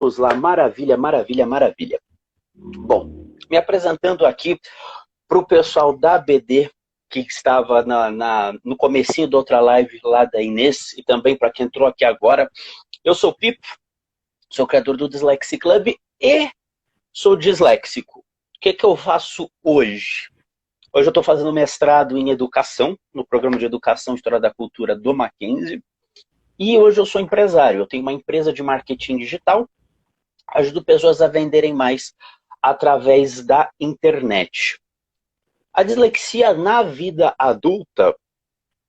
Vamos lá, maravilha, maravilha, maravilha. Bom, me apresentando aqui para o pessoal da BD, que estava no comecinho da outra live lá da Inês, e também para quem entrou aqui agora. Eu sou o Pipo, sou criador do Dyslexia Club e sou disléxico. O que eu faço hoje? Hoje eu estou fazendo mestrado em educação, no programa de educação e história da cultura do Mackenzie, e hoje eu sou empresário. Eu tenho uma empresa de marketing digital, ajudo pessoas a venderem mais através da internet. A dislexia na vida adulta,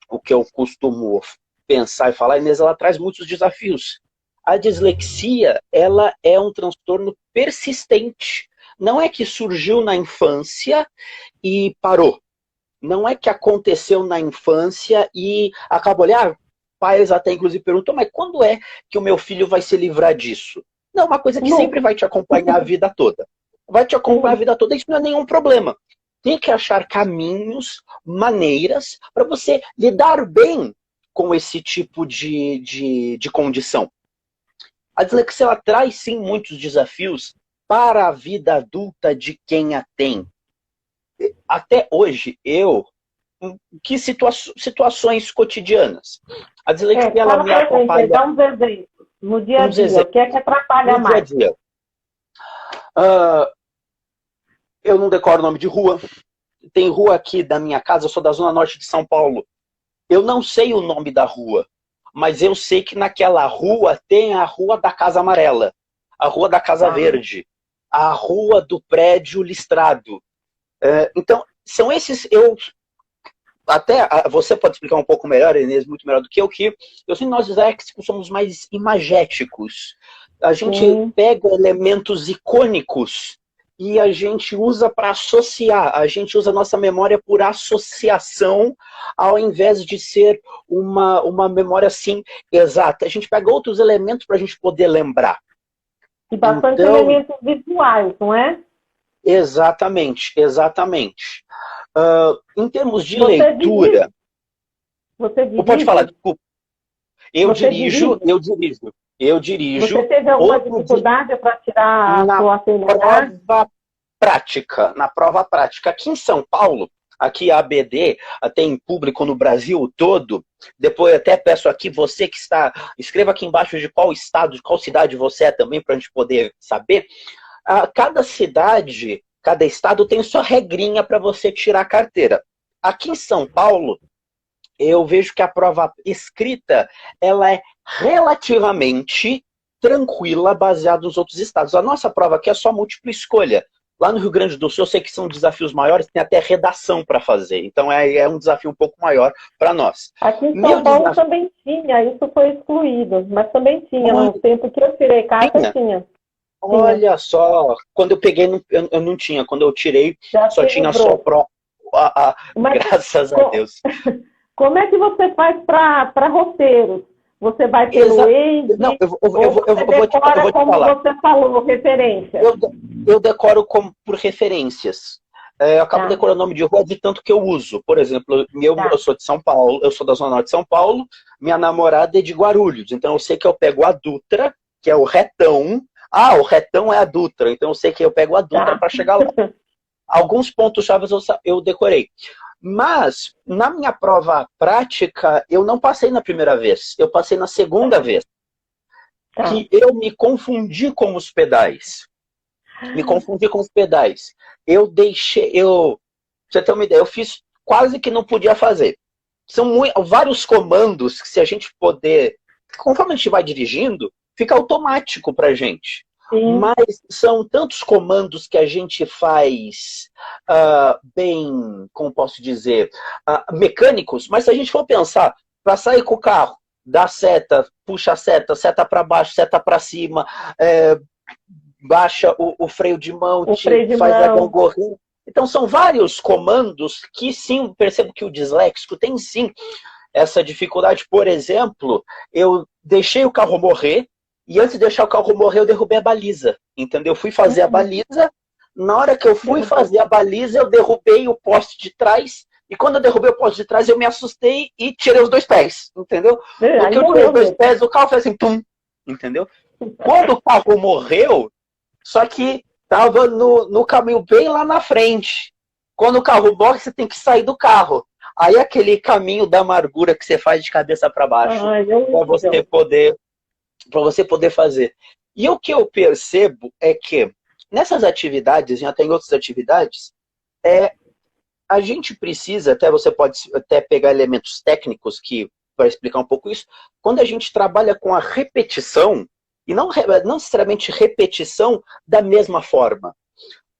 o que eu costumo pensar e falar, Inês, ela traz muitos desafios. A dislexia, ela é um transtorno persistente. Não é que surgiu na infância e parou. Não é que aconteceu na infância e acabou ali. Pais até inclusive perguntam, mas quando é que o meu filho vai se livrar disso? Não, uma coisa que sempre vai te acompanhar a vida toda. Vai te acompanhar a vida toda, isso não é nenhum problema. Tem que achar caminhos, maneiras, para você lidar bem com esse tipo de condição. A dislexia ela traz, sim, muitos desafios para a vida adulta de quem a tem. Até hoje, que situações cotidianas? A dislexia ela me acompanha. Dá uns exemplos. No dia a dia, o que é que atrapalha mais? No dia a dia. Eu não decoro o nome de rua. Tem rua aqui da minha casa, eu sou da zona norte de São Paulo. Eu não sei o nome da rua, mas eu sei que naquela rua tem a Rua da Casa Amarela, a Rua da Casa Verde, a Rua do Prédio Listrado. Então, são esses... Até você pode explicar um pouco melhor, Inês, muito melhor do que eu sei que nós disléxicos somos mais imagéticos. A gente pega elementos icônicos e a gente usa para associar, a gente usa a nossa memória por associação, ao invés de ser uma memória assim exata. A gente pega outros elementos para a gente poder lembrar. E bastante elementos visuais, não é? Exatamente, exatamente. Em termos de leitura... Você dirige? Pode falar, desculpa. Eu dirijo. Você teve alguma dificuldade para tirar a sua CNH? Na prova prática. Aqui em São Paulo, aqui a ABD tem público no Brasil todo. Depois até peço aqui, você que está... Escreva aqui embaixo de qual estado, de qual cidade você é também, para a gente poder saber. Cada cidade... Cada estado tem sua regrinha para você tirar a carteira. Aqui em São Paulo, eu vejo que a prova escrita ela é relativamente tranquila, baseada nos outros estados. A nossa prova aqui é só múltipla escolha. Lá no Rio Grande do Sul, eu sei que são desafios maiores, tem até redação para fazer. Então é um desafio um pouco maior para nós. Aqui em São Paulo também tinha, isso foi excluído, mas também tinha. No tempo que eu tirei carta, tinha. Olha só, quando eu peguei, eu não tinha. Quando eu tirei, só tinha só pró. Graças a Deus. Como é que você faz para roteiros? Você vai pelo Waze? Não, eu vou te falar. Como você falou, referência. Eu decoro por referências. Eu acabo decorando o nome de rua de tanto que eu uso. Por exemplo, eu sou de São Paulo, eu sou da Zona Norte de São Paulo, minha namorada é de Guarulhos. Então eu sei que eu pego a Dutra, que é o retão. O retão é a Dutra, então eu sei que eu pego a Dutra para chegar lá. Alguns pontos-chave eu decorei. Mas, na minha prova prática, eu não passei na primeira vez. Eu passei na segunda vez. Que eu me confundi com os pedais. Você ter uma ideia, eu fiz quase que não podia fazer. São vários comandos que se a gente poder... Conforme a gente vai dirigindo, fica automático pra gente. Sim. Mas são tantos comandos que a gente faz bem, como posso dizer, mecânicos, mas se a gente for pensar, para sair com o carro, dá seta, puxa a seta para baixo, seta para cima, baixa o freio de mão, faz a gangorrinha. Então são vários comandos que sim, percebo que o disléxico tem sim essa dificuldade. Por exemplo, eu deixei o carro morrer, e antes de deixar o carro morrer, eu derrubei a baliza, entendeu? Eu fui fazer a baliza, na hora que eu fui fazer a baliza, eu derrubei o poste de trás, e quando eu derrubei o poste de trás, eu me assustei e tirei os dois pés, entendeu? Porque eu tirei os dois pés, o carro fez assim, pum, entendeu? Quando o carro morreu, só que estava no caminho bem lá na frente. Quando o carro morre, você tem que sair do carro. Aí aquele caminho da amargura que você faz de cabeça para baixo, para você poder fazer. E o que eu percebo é que nessas atividades, e até em outras atividades, a gente precisa, até você pode até pegar elementos técnicos que para explicar um pouco isso, quando a gente trabalha com a repetição, e não necessariamente repetição da mesma forma.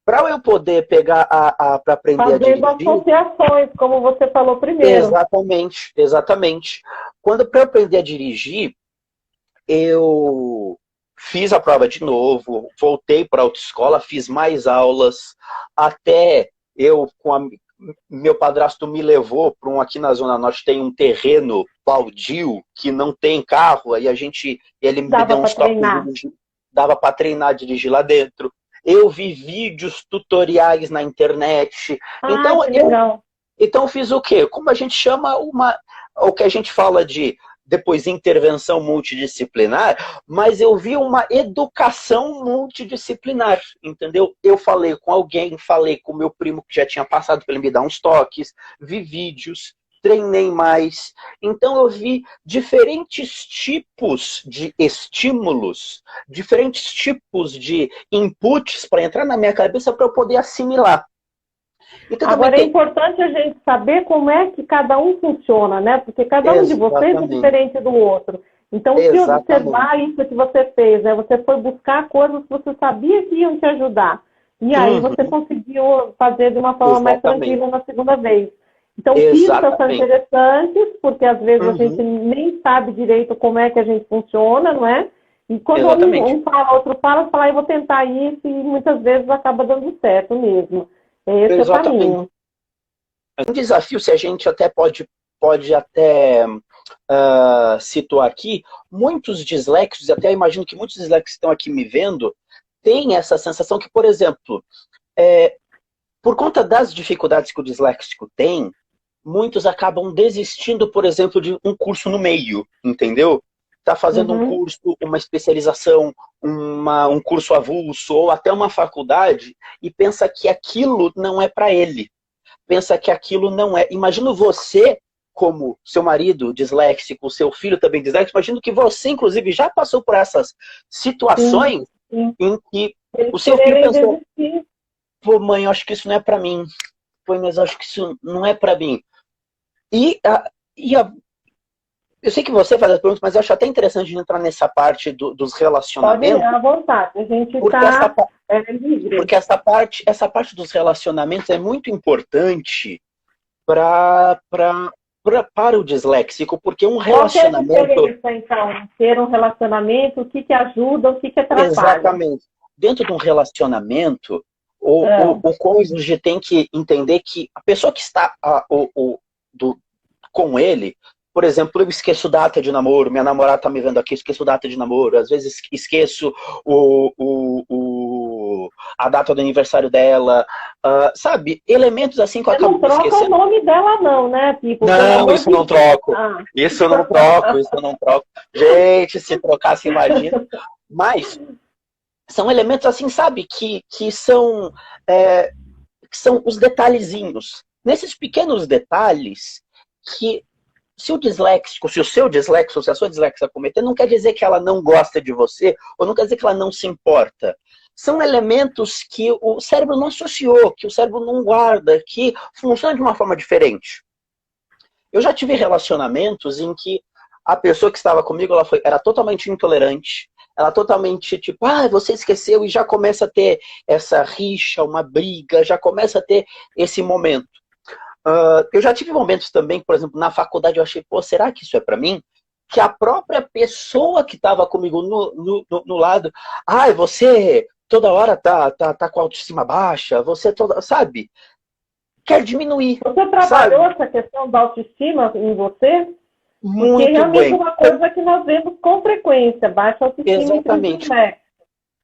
Para eu poder pegar para aprender a dirigir... Fazendo associações, como você falou primeiro. Exatamente, exatamente. Para eu aprender a dirigir, eu fiz a prova de novo, voltei para a autoescola, fiz mais aulas, até meu padrasto me levou para aqui na Zona Norte tem um terreno baldio que não tem carro, aí ele me deu uns toques de dirigir, dava para treinar a dirigir lá dentro. Eu vi vídeos tutoriais na internet. Então eu fiz o quê? Como a gente chama o que a gente fala de depois intervenção multidisciplinar, mas eu vi uma educação multidisciplinar, entendeu? Eu falei com alguém, falei com meu primo que já tinha passado para ele me dar uns toques, vi vídeos, treinei mais. Então eu vi diferentes tipos de estímulos, diferentes tipos de inputs para entrar na minha cabeça para eu poder assimilar. Então, agora é importante a gente saber como é que cada um funciona, né? Porque cada um de vocês é diferente do outro. Então, se observar isso que você fez, né? Você foi buscar coisas que você sabia que iam te ajudar. E aí você conseguiu fazer de uma forma mais tranquila na segunda vez. Então, pistas são interessantes, porque às vezes a gente nem sabe direito como é que a gente funciona, não é? E quando um fala, outro fala, eu vou tentar isso, e muitas vezes acaba dando certo mesmo. Esse é o caminho. Um desafio, se a gente até pode até situar aqui, muitos disléxicos, até imagino que muitos disléxicos estão aqui me vendo, têm essa sensação que, por exemplo, por conta das dificuldades que o disléxico tem, muitos acabam desistindo, por exemplo, de um curso no meio, entendeu? Está fazendo um curso, uma especialização, um curso avulso, ou até uma faculdade, e pensa que aquilo não é para ele. Pensa que aquilo não é. Imagino você, como seu marido disléxico, seu filho também disléxico, imagino que você, inclusive, já passou por essas situações em que o seu filho pensou, pô, mãe, eu acho que isso não é para mim. Pô, mas eu acho que isso não é para mim. Eu sei que você faz as perguntas, mas eu acho até interessante entrar nessa parte dos relacionamentos. Pode ir à vontade, a gente está livre. Porque essa parte dos relacionamentos é muito importante para o disléxico, porque um relacionamento... Qual que é a diferença, então, ter um relacionamento, o que ajuda, o que atrapalha? Exatamente. Dentro de um relacionamento, o cônjuge tem que entender que a pessoa que está com ele... Por exemplo, eu esqueço data de namoro, minha namorada está me vendo aqui, esqueço data de namoro, às vezes esqueço a data do aniversário dela, sabe? Elementos assim que eu acabo esquecendo. Não troca o nome dela não, né, Pipo? Não, isso não troco. Isso eu não troco. Gente, se trocasse, imagina. Mas são elementos assim, sabe, que são os detalhezinhos. Nesses pequenos detalhes que... Se o seu disléxico, se a sua disléxica cometer, não quer dizer que ela não gosta de você, ou não quer dizer que ela não se importa. São elementos que o cérebro não associou, que o cérebro não guarda, que funcionam de uma forma diferente. Eu já tive relacionamentos em que a pessoa que estava comigo era totalmente intolerante, ela totalmente tipo, você esqueceu, e já começa a ter essa rixa, uma briga, já começa a ter esse momento. Eu já tive momentos também, por exemplo, na faculdade eu achei, pô, será que isso é para mim? Que a própria pessoa que estava comigo no lado, você toda hora tá com a autoestima baixa, você sabe? Quer diminuir. Você trabalhou essa questão da autoestima em você? Muito Porque realmente bem. É uma coisa que nós vemos com frequência, baixa autoestima. Exatamente.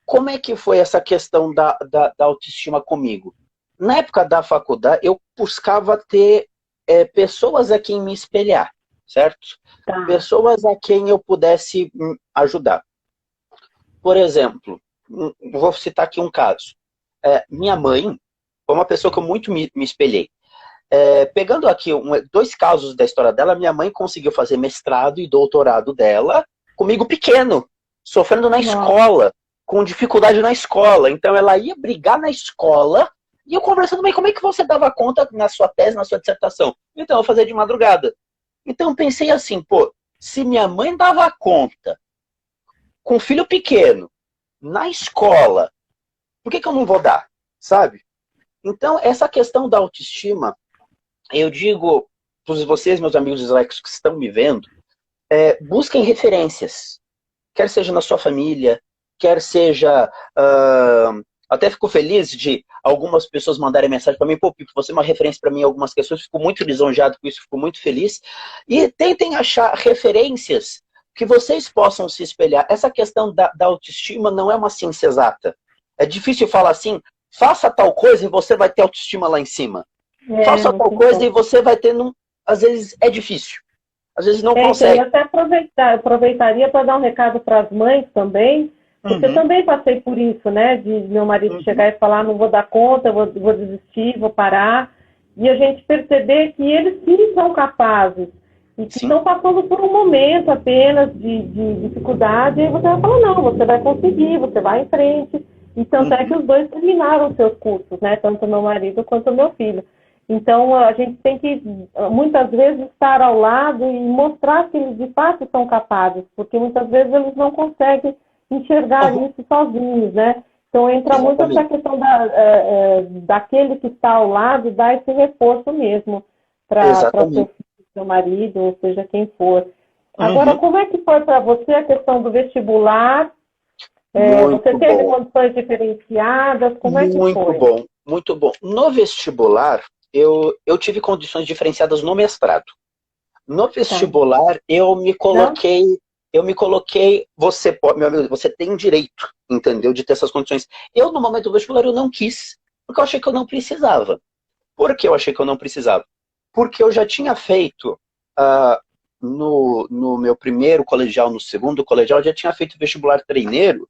Como é que foi essa questão da autoestima comigo? Na época da faculdade, eu buscava ter pessoas a quem me espelhar, certo? Pessoas a quem eu pudesse ajudar. por exemplo, vou citar aqui um caso. Minha mãe foi uma pessoa que eu muito me espelhei. Pegando aqui 2 casos da história dela, minha mãe conseguiu fazer mestrado e doutorado dela comigo pequeno, sofrendo na escola, com dificuldade na escola. Então ela ia brigar na escola e eu conversando, mãe, como é que você dava conta na sua tese, na sua dissertação? Então eu fazia de madrugada. Então eu pensei assim, pô, se minha mãe dava conta com filho pequeno, na escola, por que eu não vou dar? Sabe? Então essa questão da autoestima, eu digo para vocês, meus amigos disléxicos que estão me vendo, busquem referências. Quer seja na sua família, quer seja... até fico feliz de algumas pessoas mandarem mensagem para mim, pô, Pipo, você é uma referência para mim em algumas questões, fico muito lisonjeado com isso, fico muito feliz. E tentem achar referências que vocês possam se espelhar. Essa questão da autoestima não é uma ciência exata. É difícil falar assim, faça tal coisa e você vai ter autoestima lá em cima. Faça tal coisa e você vai ter... Às vezes é difícil. Às vezes não consegue. Eu até aproveitaria para dar um recado para as mães também, porque eu também passei por isso, né? De meu marido chegar e falar, não vou dar conta, vou desistir, vou parar. E a gente perceber que eles sim são capazes. E que estão passando por um momento apenas de dificuldade, e você vai falar, não, você vai conseguir, você vai em frente. E tanto é que os 2 terminaram seus cursos, né? Tanto o meu marido quanto o meu filho. Então, a gente tem que, muitas vezes, estar ao lado e mostrar que eles, de fato, são capazes, porque muitas vezes eles não conseguem enxergar isso sozinhos, né? Então, entra muito essa questão daquele que está ao lado, dar esse reforço mesmo para o seu filho, seu marido, ou seja, quem for. Agora, como é que foi para você a questão do vestibular? Você teve condições diferenciadas? Como é que foi? Muito bom. No vestibular, eu tive condições diferenciadas no mestrado. No vestibular, eu me coloquei, meu amigo, você tem direito, entendeu, de ter essas condições. Eu, no momento do vestibular, eu não quis, porque eu achei que eu não precisava. Por que eu achei que eu não precisava? Porque eu já tinha feito, no meu primeiro colegial, no segundo colegial, eu já tinha feito vestibular treineiro.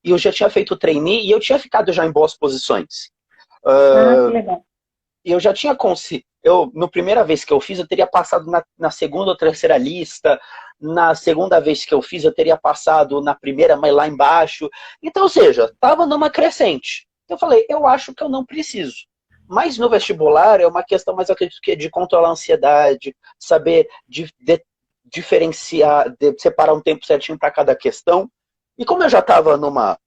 Eu já tinha feito o trainee e eu tinha ficado já em boas posições. Que legal. Eu já tinha na primeira vez que eu fiz, eu teria passado na segunda ou terceira lista. Na segunda vez que eu fiz, eu teria passado na primeira, mas lá embaixo. Então, ou seja, estava numa crescente. Eu falei, eu acho que eu não preciso. Mas no vestibular é uma questão mais, acredito que, de controlar a ansiedade, saber diferenciar, separar um tempo certinho para cada questão. E como eu já estava numa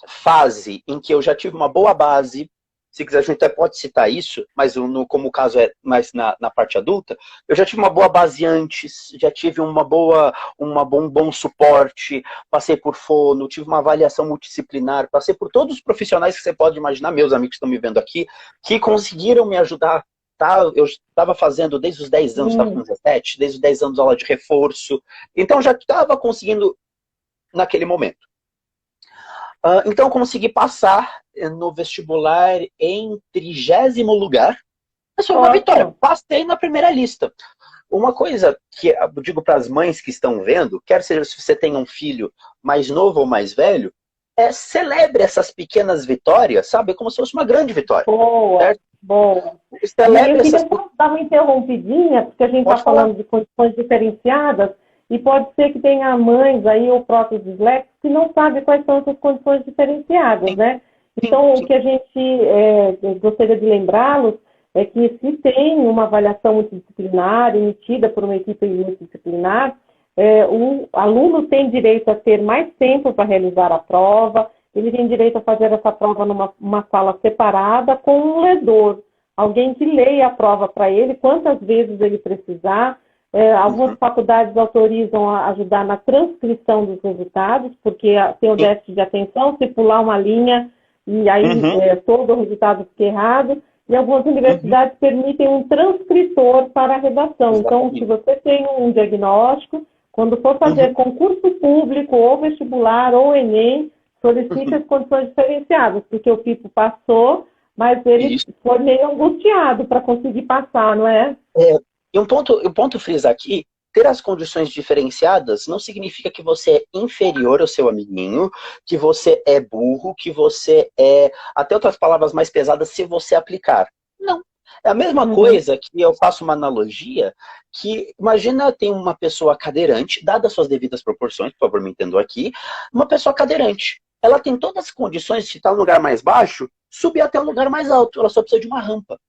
fase em que eu já tive uma boa base, se quiser a gente até pode citar isso, mas como o caso é mais na parte adulta, eu já tive uma boa base antes, já tive um bom suporte, passei por fono, tive uma avaliação multidisciplinar, passei por todos os profissionais que você pode imaginar, meus amigos que estão me vendo aqui, que conseguiram me ajudar. Eu estava fazendo desde os 10 anos, estava com 17, desde os 10 anos aula de reforço, então já estava conseguindo naquele momento. Então eu consegui passar no vestibular em 30º lugar. Mas foi uma vitória. Passei na primeira lista. Uma coisa que eu digo para as mães que estão vendo, quer seja se você tem um filho mais novo ou mais velho, celebre essas pequenas vitórias, sabe? Como se fosse uma grande vitória. Boa. Celebre eu queria dar uma interrompidinha, porque a gente está falando de condições diferenciadas. E pode ser que tenha mães aí, ou próprios disléxicos, que não sabem quais são essas condições diferenciadas, né? Então, o que a gente gostaria de lembrá-los é que se tem uma avaliação multidisciplinar emitida por uma equipe multidisciplinar, o aluno tem direito a ter mais tempo para realizar a prova, ele tem direito a fazer essa prova numa sala separada com um ledor, alguém que leia a prova para ele quantas vezes ele precisar. Algumas faculdades autorizam a ajudar na transcrição dos resultados, porque tem o déficit de atenção, se pular uma linha e aí todo o resultado fica errado, e algumas universidades permitem um transcritor para a redação. Então, se você tem um diagnóstico, quando for fazer concurso público, ou vestibular, ou Enem, solicite as condições diferenciadas, porque o Pipo passou, mas ele foi meio angustiado para conseguir passar, não é? E um ponto frisa aqui, ter as condições diferenciadas não significa que você é inferior ao seu amiguinho, que você é burro, que você é... Até outras palavras mais pesadas, se você aplicar. Não. É a mesma coisa que eu faço uma analogia, que imagina tem uma pessoa cadeirante, dadas suas devidas proporções, por favor me entendam aqui, uma pessoa cadeirante. Ela tem todas as condições de estar no lugar mais baixo, subir até um lugar mais alto, ela só precisa de uma rampa.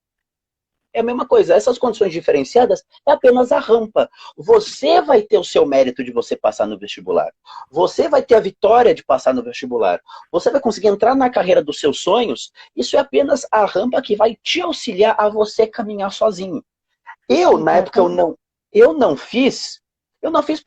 É a mesma coisa, essas condições diferenciadas é apenas a rampa. Você vai ter o seu mérito de você passar no vestibular. Você vai ter a vitória de passar no vestibular. Você vai conseguir entrar na carreira dos seus sonhos. Isso é apenas a rampa que vai te auxiliar a você caminhar sozinho. Na época, eu não fiz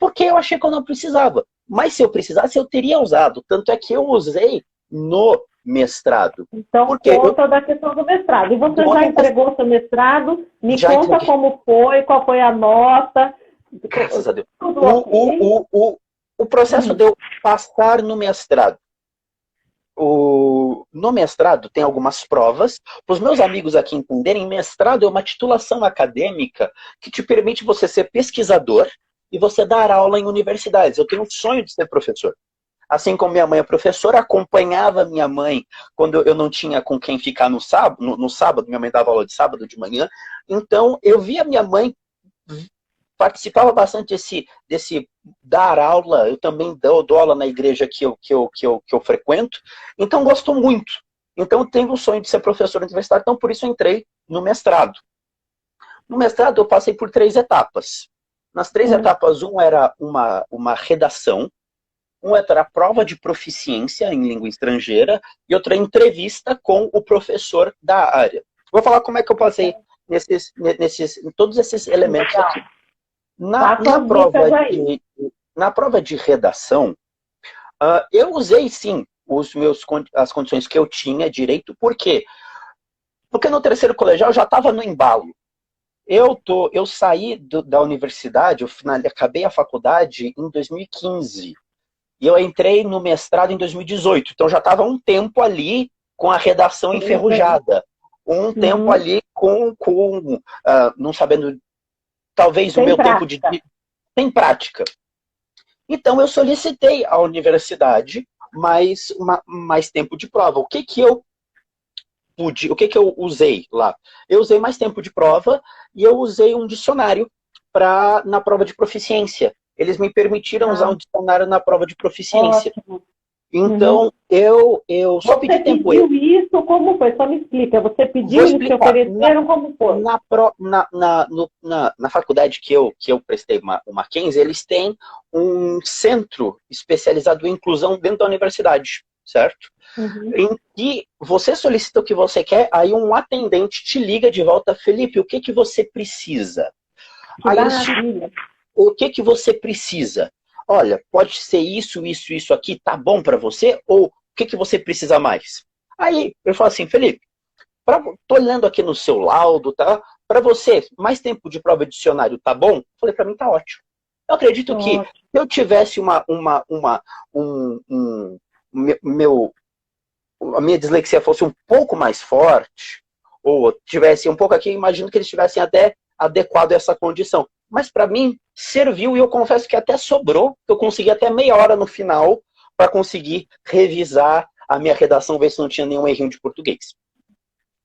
porque eu achei que eu não precisava. Mas se eu precisasse, eu teria usado. Tanto é que eu usei no mestrado. Então, conta da questão do mestrado. E você já entregou seu mestrado? Me conta como foi, qual foi a nota. Graças a Deus. O processo de eu passar no mestrado. No mestrado tem algumas provas. Para os meus amigos aqui entenderem, mestrado é uma titulação acadêmica que te permite você ser pesquisador e você dar aula em universidades. Eu tenho um sonho de ser professor. Assim como minha mãe é professora, acompanhava minha mãe quando eu não tinha com quem ficar no sábado, minha mãe dava aula de sábado de manhã, então eu via minha mãe, participava bastante desse dar aula, eu também dou aula na igreja que eu frequento, então gosto muito. Então eu tenho o sonho de ser professor universitário, então por isso eu entrei no mestrado. No mestrado eu passei por 3 etapas. Nas 3 etapas, era uma redação, era a prova de proficiência em língua estrangeira e outra entrevista com o professor da área. Vou falar como é que eu passei em todos esses elementos aqui. Na prova de redação, eu usei sim as condições que eu tinha direito. Por quê? Porque no 3º colegial eu já estava no embalo. Eu saí da universidade, eu acabei a faculdade em 2015. E eu entrei no mestrado em 2018. Então já estava um tempo ali com a redação enferrujada. Um tempo ali não sabendo, talvez o meu tempo de... Sem prática. Então eu solicitei à universidade mais tempo de prova. O que eu usei lá? Eu usei mais tempo de prova e eu usei um dicionário na prova de proficiência. Eles me permitiram usar um dicionário na prova de proficiência. Ótimo. Então, eu só pedi tempo. Você pediu isso? Como foi? Só me explica. Você pediu isso, te ofereceram, como foi? Na faculdade que eu prestei, o Mackenzie, eles têm um centro especializado em inclusão dentro da universidade, certo? Em que você solicita o que você quer, aí um atendente te liga de volta: Felipe, o que você precisa? Aí o que você precisa? Olha, pode ser isso aqui, tá bom para você? Ou o que você precisa mais? Aí eu falo assim: Felipe, tô olhando aqui no seu laudo, tá? Para você, mais tempo de prova de dicionário, tá bom? Falei, para mim tá ótimo. Eu acredito que se eu tivesse a minha dislexia fosse um pouco mais forte, ou tivesse um pouco aqui, imagino que eles tivessem até adequado a essa condição. Mas para mim serviu, e eu confesso que até sobrou, eu consegui até meia hora no final para conseguir revisar a minha redação, ver se não tinha nenhum errinho de português.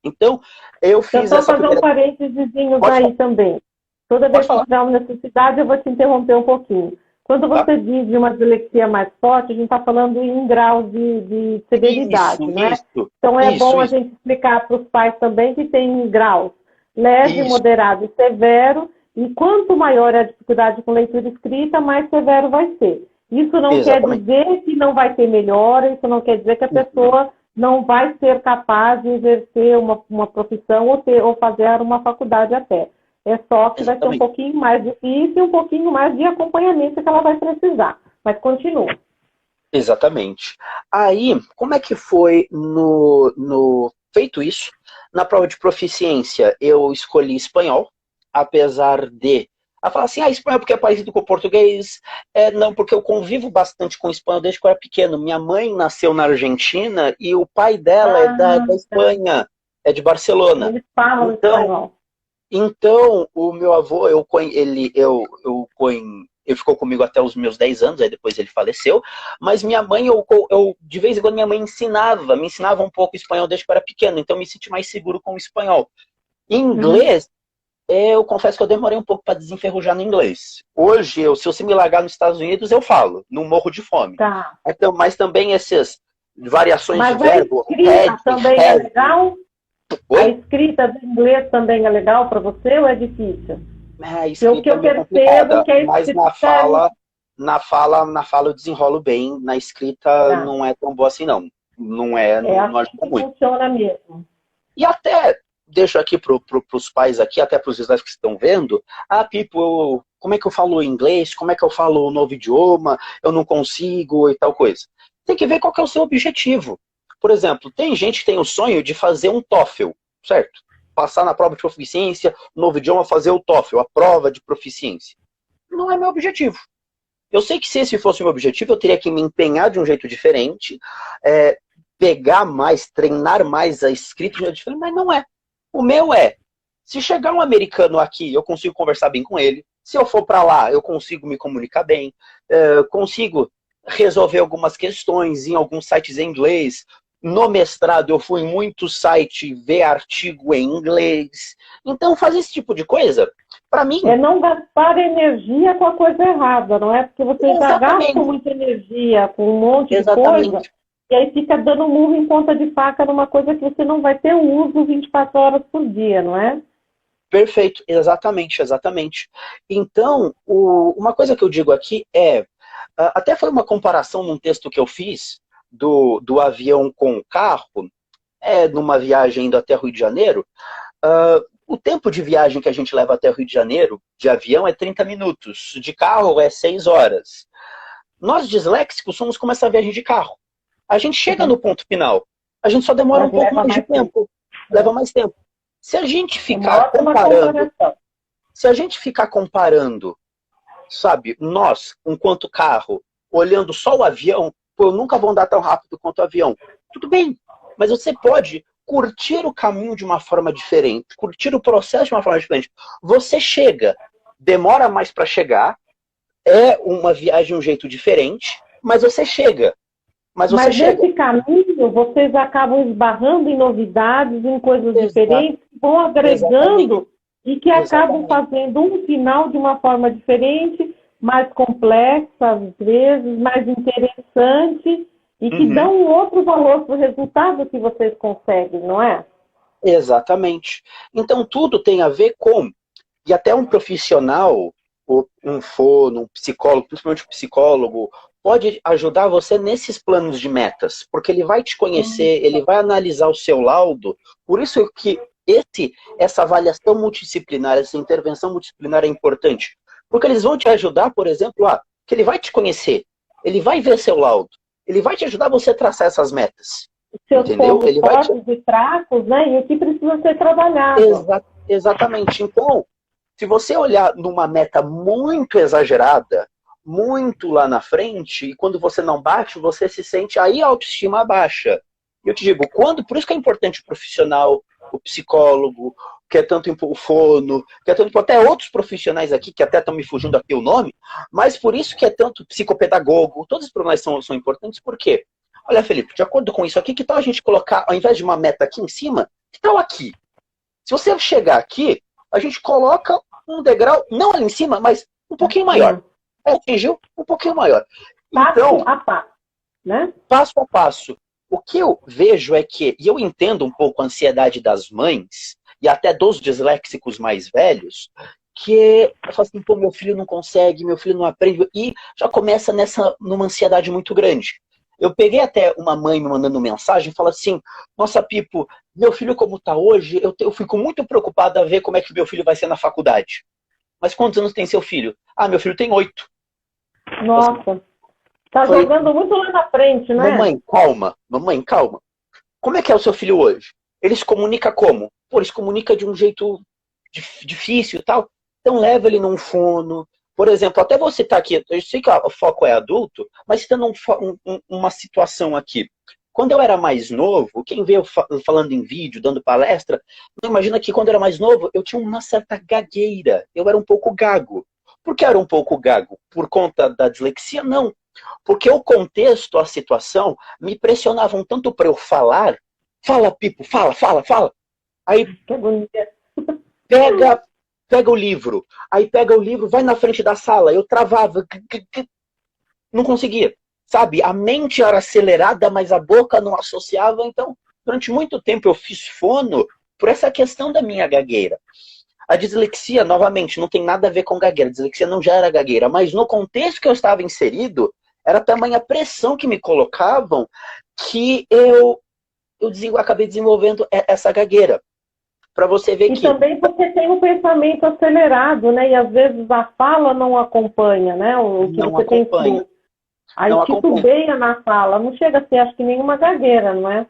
Então, eu fiz essa fazer um parênteses aí também. Toda vez que tiver uma necessidade, eu vou te interromper um pouquinho. Quando você diz de uma dislexia mais forte, a gente está falando em grau de severidade, né? Então é bom a gente explicar para os pais também que tem graus leve, moderado e severo, e quanto maior é a dificuldade com leitura escrita, mais severo vai ser. Isso não quer dizer que não vai ter melhora, isso não quer dizer que a pessoa não vai ser capaz de exercer uma profissão ou fazer uma faculdade até. É só que vai ser um pouquinho mais difícil e um pouquinho mais de acompanhamento que ela vai precisar. Mas continua. Exatamente. Aí, como é que foi feito isso? Na prova de proficiência, eu escolhi espanhol, apesar de... Ela fala assim, espanhol porque é parecido com o português. Não, porque eu convivo bastante com espanhol desde que eu era pequeno. Minha mãe nasceu na Argentina e o pai dela é da Espanha, é de Barcelona. Eles falam espanhol. Então, o meu avô, ele ficou comigo até os meus 10 anos, aí depois ele faleceu, mas minha mãe, de vez em quando minha mãe me ensinava um pouco espanhol desde que eu era pequeno, então eu me senti mais seguro com o espanhol. Em inglês, eu confesso que eu demorei um pouco para desenferrujar no inglês. Hoje, se você me largar nos Estados Unidos, eu falo, não morro de fome. Tá. Então, mas também essas variações mas de verbo, a escrita também é legal? Oi? A escrita do inglês também é legal para você ou é difícil? A escrita o que eu percebo que a escrita mas na fala eu desenrolo bem, na escrita não é tão boa assim não. Não ajuda muito. Funciona mesmo. E até deixo aqui para os pais aqui, até para os sliders que estão vendo, Pipo, como é que eu falo inglês? Como é que eu falo um novo idioma? Eu não consigo e tal coisa. Tem que ver qual que é o seu objetivo. Por exemplo, tem gente que tem o sonho de fazer um TOEFL, certo? Passar na prova de proficiência, novo idioma, fazer o TOEFL, a prova de proficiência. Não é meu objetivo. Eu sei que se esse fosse o meu objetivo, eu teria que me empenhar de um jeito diferente, pegar mais, treinar mais a escrita de um jeito diferente, mas não é. O meu se chegar um americano aqui, eu consigo conversar bem com ele. Se eu for para lá, eu consigo me comunicar bem, consigo resolver algumas questões em alguns sites em inglês. No mestrado, eu fui em muitos sites ver artigo em inglês. Então, fazer esse tipo de coisa, para mim... É não gastar energia com a coisa errada, não é? Porque você já gasta muita energia com um monte de coisa, e aí fica dando murro em ponta de faca numa coisa que você não vai ter uso 24 horas por dia, não é? Perfeito, exatamente. Então, uma coisa que eu digo aqui até foi uma comparação num texto que eu fiz, do avião com o carro, numa viagem indo até Rio de Janeiro, o tempo de viagem que a gente leva até Rio de Janeiro, de avião, é 30 minutos, de carro é 6 horas. Nós, disléxicos, somos como essa viagem de carro. A gente chega no ponto final, a gente só demora um pouco mais de tempo, leva mais tempo. Se a gente ficar comparando, sabe, nós, enquanto carro, olhando só o avião, eu nunca vou andar tão rápido quanto o avião. Tudo bem, mas você pode curtir o caminho de uma forma diferente, curtir o processo de uma forma diferente. Você chega, demora mais para chegar, é uma viagem de um jeito diferente, mas você chega. Mas nesse caminho, vocês acabam esbarrando em novidades, em coisas diferentes, vão agregando e que acabam fazendo um final de uma forma diferente, mais complexa, às vezes, mais interessante, e que dão um outro valor para o resultado que vocês conseguem, não é? Exatamente. Então, tudo tem a ver com... E até um profissional, um fono, um psicólogo, principalmente um psicólogo, pode ajudar você nesses planos de metas, porque ele vai te conhecer, ele vai analisar o seu laudo. Por isso que essa avaliação multidisciplinar, essa intervenção multidisciplinar é importante. Porque eles vão te ajudar, por exemplo, que ele vai te conhecer, ele vai ver seu laudo, ele vai te ajudar você a traçar essas metas. Seus pontos fortes e fracos, né? E o que precisa ser trabalhado. Exatamente. Então, se você olhar numa meta muito exagerada, muito lá na frente, e quando você não bate, você se sente, aí a autoestima baixa. Eu te digo, por isso que é importante o profissional, o psicólogo, que é tanto o fono, que é tanto até outros profissionais aqui, que até estão me fugindo aqui o nome, mas por isso que é tanto psicopedagogo, todos os profissionais são importantes, por quê? Olha, Felipe, de acordo com isso aqui, que tal a gente colocar, ao invés de uma meta aqui em cima, que tal aqui? Se você chegar aqui, a gente coloca um degrau, não ali em cima, mas um pouquinho maior. Atingiu um pouquinho maior. Então, passo a passo, né? Passo a passo. O que eu vejo é que, e eu entendo um pouco a ansiedade das mães, e até dos disléxicos mais velhos, que eu falo assim, pô, meu filho não consegue, meu filho não aprende, e já começa numa ansiedade muito grande. Eu peguei até uma mãe me mandando mensagem, fala assim, nossa, Pipo, meu filho como está hoje, eu fico muito preocupada a ver como é que meu filho vai ser na faculdade. Mas quantos anos tem seu filho? Meu filho tem 8. Nossa, tá jogando muito lá na frente, né? Mamãe, calma. Como é que é o seu filho hoje? Ele se comunica como? Ele se comunica de um jeito difícil e tal. Então leva ele num fono. Por exemplo, até você tá aqui, eu sei que o foco é adulto, mas tendo uma situação aqui. Quando eu era mais novo, quem veio falando em vídeo, dando palestra, não imagina que quando eu era mais novo, eu tinha uma certa gagueira. Eu era um pouco gago. Por que eu era um pouco gago? Por conta da dislexia? Não. Porque o contexto, a situação, me pressionavam tanto para eu falar. Fala, Pipo, fala, fala, fala. Aí pega o livro. Aí pega o livro, vai na frente da sala. Eu travava. Não conseguia. Sabe? A mente era acelerada, mas a boca não associava. Então, durante muito tempo eu fiz fono por essa questão da minha gagueira. A dislexia, novamente, não tem nada a ver com gagueira. A dislexia não já era gagueira. Mas no contexto que eu estava inserido, era tamanha pressão que me colocavam que eu acabei desenvolvendo essa gagueira. Para você ver que... E também você tem um pensamento acelerado, né? E às vezes a fala não acompanha, né? O que não você acompanha. Tem. Aí titubeia na fala. Não chega a ser, acho que nenhuma gagueira, não é?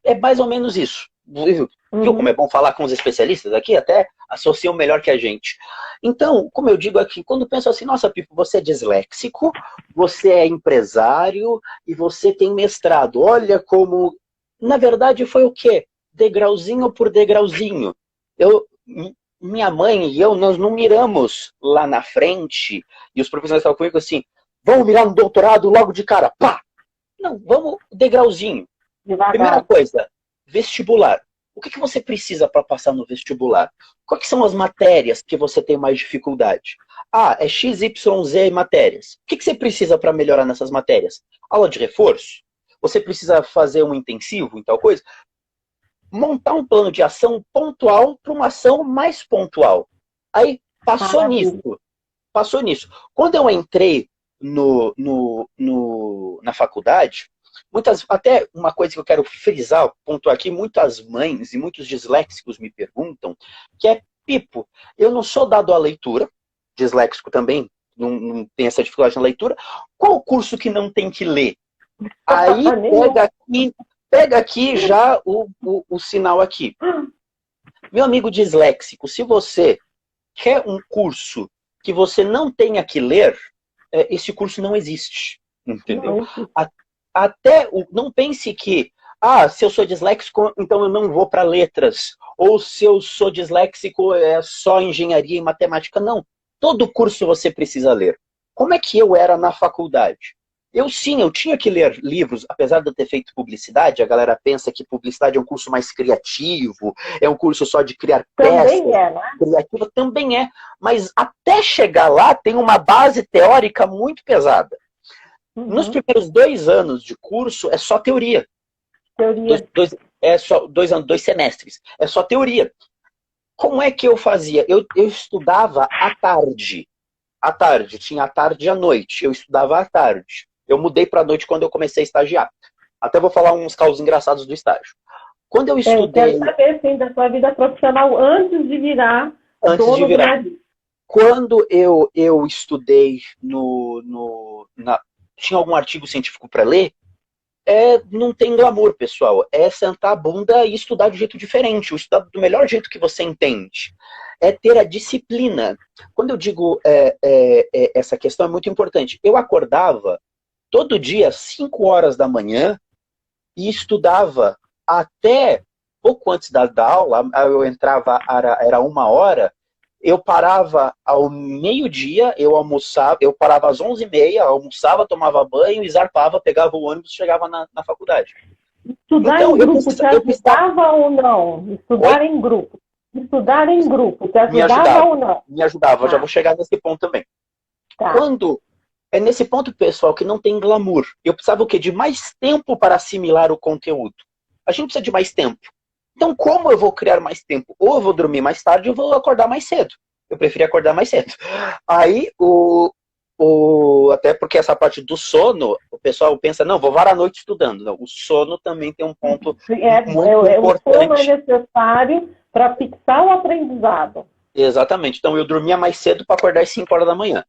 É mais ou menos isso. Viu como é bom falar com os especialistas aqui? Até associam melhor que a gente. Então, como eu digo aqui, quando penso assim, nossa, Pipo, você é disléxico, você é empresário e você tem mestrado. Olha como... Na verdade, foi o quê? Degrauzinho por degrauzinho. Minha mãe e eu, nós não miramos lá na frente, e os professores estavam comigo assim, vamos mirar no doutorado logo de cara, pá! Não, vamos degrauzinho. Devagar. Primeira coisa, vestibular. O que você precisa para passar no vestibular? Quais são as matérias que você tem mais dificuldade? Ah, é X, Y, Z matérias. O que você precisa para melhorar nessas matérias? Aula de reforço? Você precisa fazer um intensivo em tal coisa? Montar um plano de ação pontual para uma ação mais pontual. Aí, passou nisso. Quando eu entrei na faculdade, até uma coisa que eu quero frisar, pontuar aqui, muitas mães e muitos disléxicos me perguntam, que é, Pipo, eu não sou dado à leitura, disléxico também, não tem essa dificuldade na leitura, qual o curso que não tem que ler? Aí pega aqui já o sinal aqui. Meu amigo disléxico, se você quer um curso que você não tenha que ler, esse curso não existe. Entendeu? Não pense que, se eu sou disléxico, então eu não vou para letras. Ou se eu sou disléxico, é só engenharia e matemática. Não. Todo curso você precisa ler. Como é que eu era na faculdade? Eu tinha que ler livros, apesar de eu ter feito publicidade, a galera pensa que publicidade é um curso mais criativo, é um curso só de criar peças. Também é, né? Criativa também é, mas até chegar lá tem uma base teórica muito pesada. Nos primeiros 2 anos de curso é só teoria. É só 2 anos, 2 semestres. É só teoria. Como é que eu fazia? Eu estudava à tarde. À tarde, tinha à tarde e à noite. Eu estudava à tarde. Eu mudei para a noite quando eu comecei a estagiar. Até vou falar uns causos engraçados do estágio. Quando eu estudei... Eu quero saber, sim, da sua vida profissional antes de virar dono do nariz. Quando eu estudei tinha algum artigo científico para ler, não tem glamour, pessoal. É sentar a bunda e estudar de jeito diferente. Estudar do melhor jeito que você entende. É ter a disciplina. Quando eu digo essa questão é muito importante. Eu acordava todo dia às 5 horas da manhã e estudava até pouco antes da aula. Eu entrava, era 1 hora, eu parava ao meio-dia, eu almoçava, eu parava às 11h30, almoçava, tomava banho, zarpava, pegava o ônibus e chegava na faculdade. Estudar em grupo te ajudava ou não? Estudar em grupo. Estudar em grupo te ajudava ou não? Me ajudava, já vou chegar nesse ponto também. Quando é nesse ponto, pessoal, que não tem glamour. Eu precisava o quê? De mais tempo para assimilar o conteúdo. A gente precisa de mais tempo. Então, como eu vou criar mais tempo? Ou eu vou dormir mais tarde ou eu vou acordar mais cedo. Eu preferi acordar mais cedo. Aí, até porque essa parte do sono, o pessoal pensa, não, vou varar a noite estudando. Não, o sono também tem um ponto muito importante. O sono é necessário para fixar o aprendizado. Exatamente. Então, eu dormia mais cedo para acordar às 5 horas da manhã.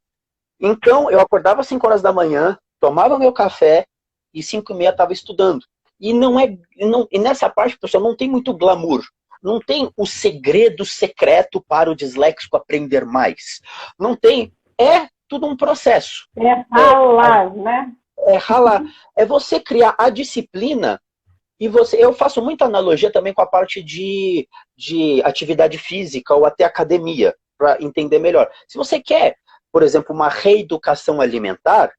Então, eu acordava às 5 horas da manhã, tomava meu café e 5h30 estava estudando. E e nessa parte, pessoal, não tem muito glamour. Não tem o segredo secreto para o disléxico aprender mais. Não tem. É tudo um processo. É falar, né? É ralar. É você criar a disciplina e você... Eu faço muita analogia também com a parte de atividade física ou até academia, para entender melhor. Se você quer, por exemplo, uma reeducação alimentar,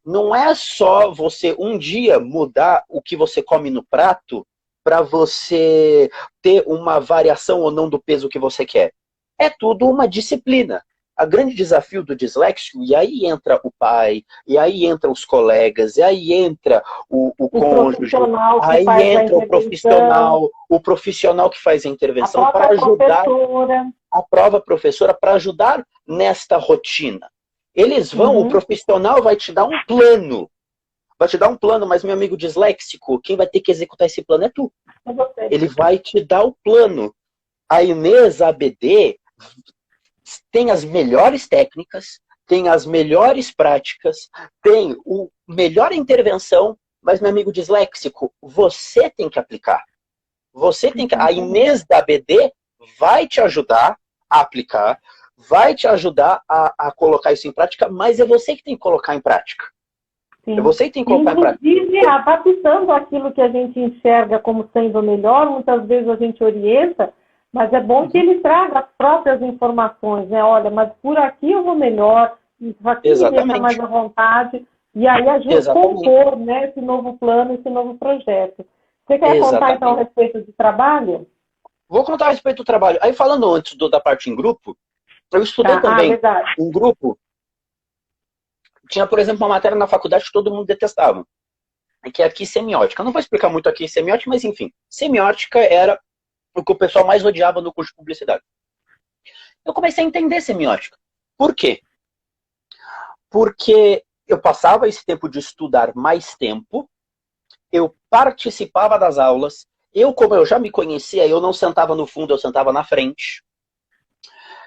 não é só você um dia mudar o que você come no prato para você ter uma variação ou não do peso que você quer. É tudo uma disciplina. O grande desafio do disléxico, e aí entra o pai, e aí entra os colegas, e aí entra o cônjuge, aí entra o profissional que faz a intervenção para ajudar a própria professora para ajudar nesta rotina. Eles vão, o profissional vai te dar um plano. Vai te dar um plano, mas meu amigo disléxico, quem vai ter que executar esse plano é tu. Ele vai te dar o plano. A Inês ABD tem as melhores técnicas, tem as melhores práticas, tem a melhor intervenção, mas, meu amigo disléxico, você tem que aplicar. Você tem que... A Inês da ABD vai te ajudar a aplicar, vai te ajudar a colocar isso em prática, mas é você que tem que colocar em prática. Sim. É você que tem que colocar em prática. Inclusive, adaptando aquilo que a gente enxerga como sendo melhor, muitas vezes a gente orienta, mas é bom que ele traga as próprias informações, né? Olha, mas por aqui eu vou melhor, isso aqui me deixa mais à vontade, e aí ajuda a compor, né, esse novo plano, esse novo projeto. Você quer contar, então, a respeito do trabalho? Vou contar a respeito do trabalho. Aí, falando antes da parte em grupo, eu estudei também em grupo. Tinha, por exemplo, uma matéria na faculdade que todo mundo detestava, que é aqui semiótica. Eu não vou explicar muito aqui semiótica, mas enfim. Semiótica era o que o pessoal mais odiava no curso de publicidade. Eu comecei a entender semiótica. Por quê? Porque eu passava esse tempo de estudar mais tempo, eu participava das aulas, como eu já me conhecia, eu não sentava no fundo, eu sentava na frente.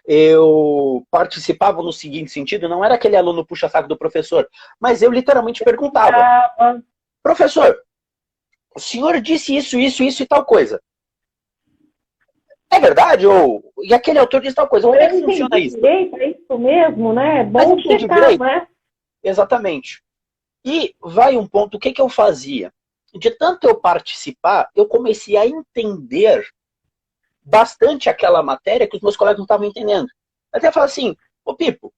Eu participava no seguinte sentido, não era aquele aluno puxa-saco do professor, mas eu literalmente perguntava: professor, o senhor disse isso, isso, isso e tal coisa. É verdade? E aquele autor diz tal coisa. Como é que funciona isso? É isso mesmo, né? É bom checar, né? Exatamente. E vai um ponto, o que eu fazia? De tanto eu participar, eu comecei a entender bastante aquela matéria que os meus colegas não estavam entendendo. Até falar assim: ô Pipo,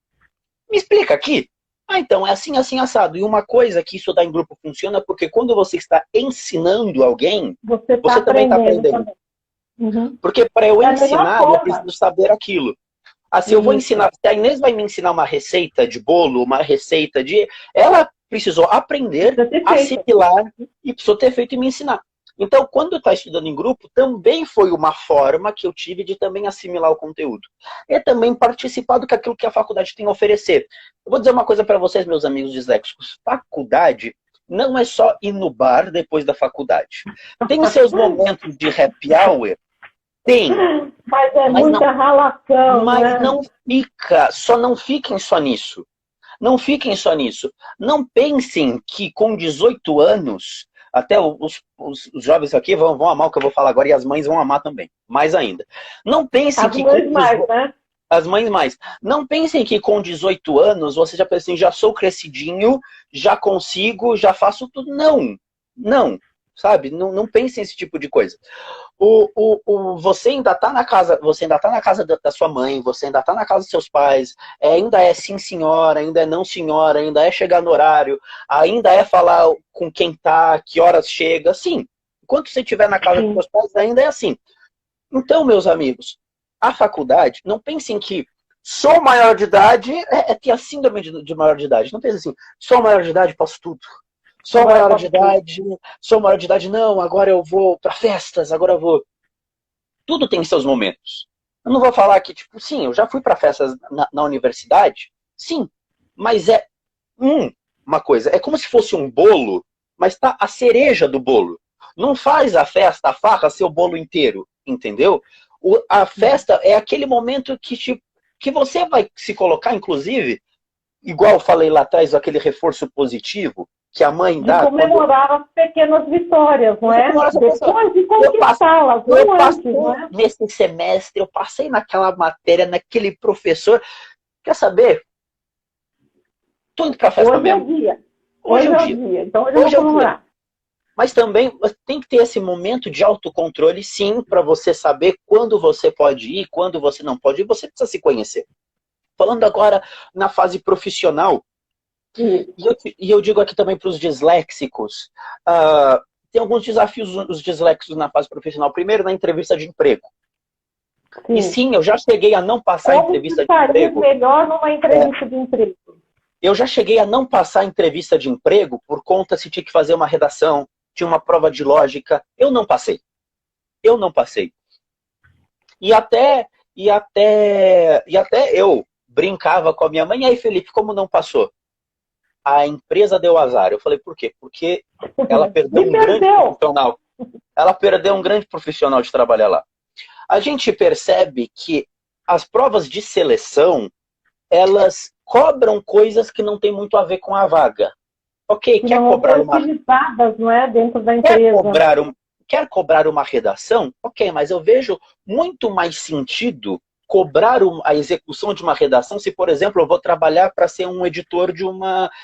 me explica aqui. Então, é assim, assim, assado. E uma coisa que estudar em grupo funciona, porque quando você está ensinando alguém, você também está aprendendo. Porque para eu ensinar, eu preciso saber aquilo. Se eu vou ensinar, se a Inês vai me ensinar uma receita de bolo, uma receita de... Ela precisou aprender, assimilar e precisou ter feito e me ensinar. Então, quando está estudando em grupo, também foi uma forma que eu tive de também assimilar o conteúdo. E também participar do que aquilo que a faculdade tem a oferecer. Eu vou dizer uma coisa para vocês, meus amigos disléxicos. Faculdade não é só ir no bar depois da faculdade. Tem seus momentos de happy hour. Tem. Mas muita ralação, mas não fica, não fiquem só nisso. Não fiquem só nisso. Não pensem que com 18 anos, até os jovens aqui vão amar o que eu vou falar agora, e as mães vão amar também, mais ainda. Não pensem que com 18 anos, as mães mais. Não pensem que com 18 anos você já pensa assim: já sou crescidinho, já consigo, já faço tudo. Não. Não. Sabe? Não pense nesse tipo de coisa. Você ainda está na casa, da sua mãe, você ainda está na casa dos seus pais, ainda é sim senhora, ainda é não senhora, ainda é chegar no horário, ainda é falar com quem tá, que horas chega, sim. Enquanto você estiver na casa dos seus pais, ainda é assim. Então, meus amigos, a faculdade, não pensem que sou maior de idade, ter a síndrome de maior de idade. Não pense assim: sou maior de idade, posso tudo. Sou maior de idade, não, agora eu vou para festas, agora eu vou... Tudo tem seus momentos. Eu não vou falar que, tipo, sim, eu já fui para festas na universidade, sim, mas é uma coisa, é como se fosse um bolo, mas tá a cereja do bolo. Não faz a festa, a farra, ser o bolo inteiro, entendeu? A festa é aquele momento que você vai se colocar, inclusive, igual eu falei lá atrás, aquele reforço positivo, que a mãe dá... De comemorar as pequenas vitórias, não é? Depois de conquistá-las, não antes, não é? Nesse semestre, eu passei naquela matéria, naquele professor. Quer saber? Tô indo pra festa mesmo. Hoje é dia. Hoje é o dia. Então hoje eu vou comemorar. Mas também tem que ter esse momento de autocontrole, sim, para você saber quando você pode ir, quando você não pode ir, você precisa se conhecer. Falando agora na fase profissional, e eu digo aqui também para os disléxicos, tem alguns desafios os disléxicos na fase profissional. Primeiro, na entrevista de emprego. Sim. E sim, eu já cheguei a não passar a entrevista de emprego. Melhor numa entrevista de emprego. Eu já cheguei a não passar a entrevista de emprego por conta se tinha que fazer uma redação, tinha uma prova de lógica. Eu não passei. E até eu brincava com a minha mãe. E aí, Felipe, como não passou? A empresa deu azar. Eu falei, por quê? Porque ela perdeu um grande profissional. Ela perdeu um grande profissional de trabalhar lá. A gente percebe que as provas de seleção, elas cobram coisas que não tem muito a ver com a vaga. Ok, quer cobrar uma... não é? Dentro da empresa. Quer cobrar uma redação? Ok, mas eu vejo muito mais sentido cobrar a execução de uma redação se, por exemplo, eu vou trabalhar para ser um editor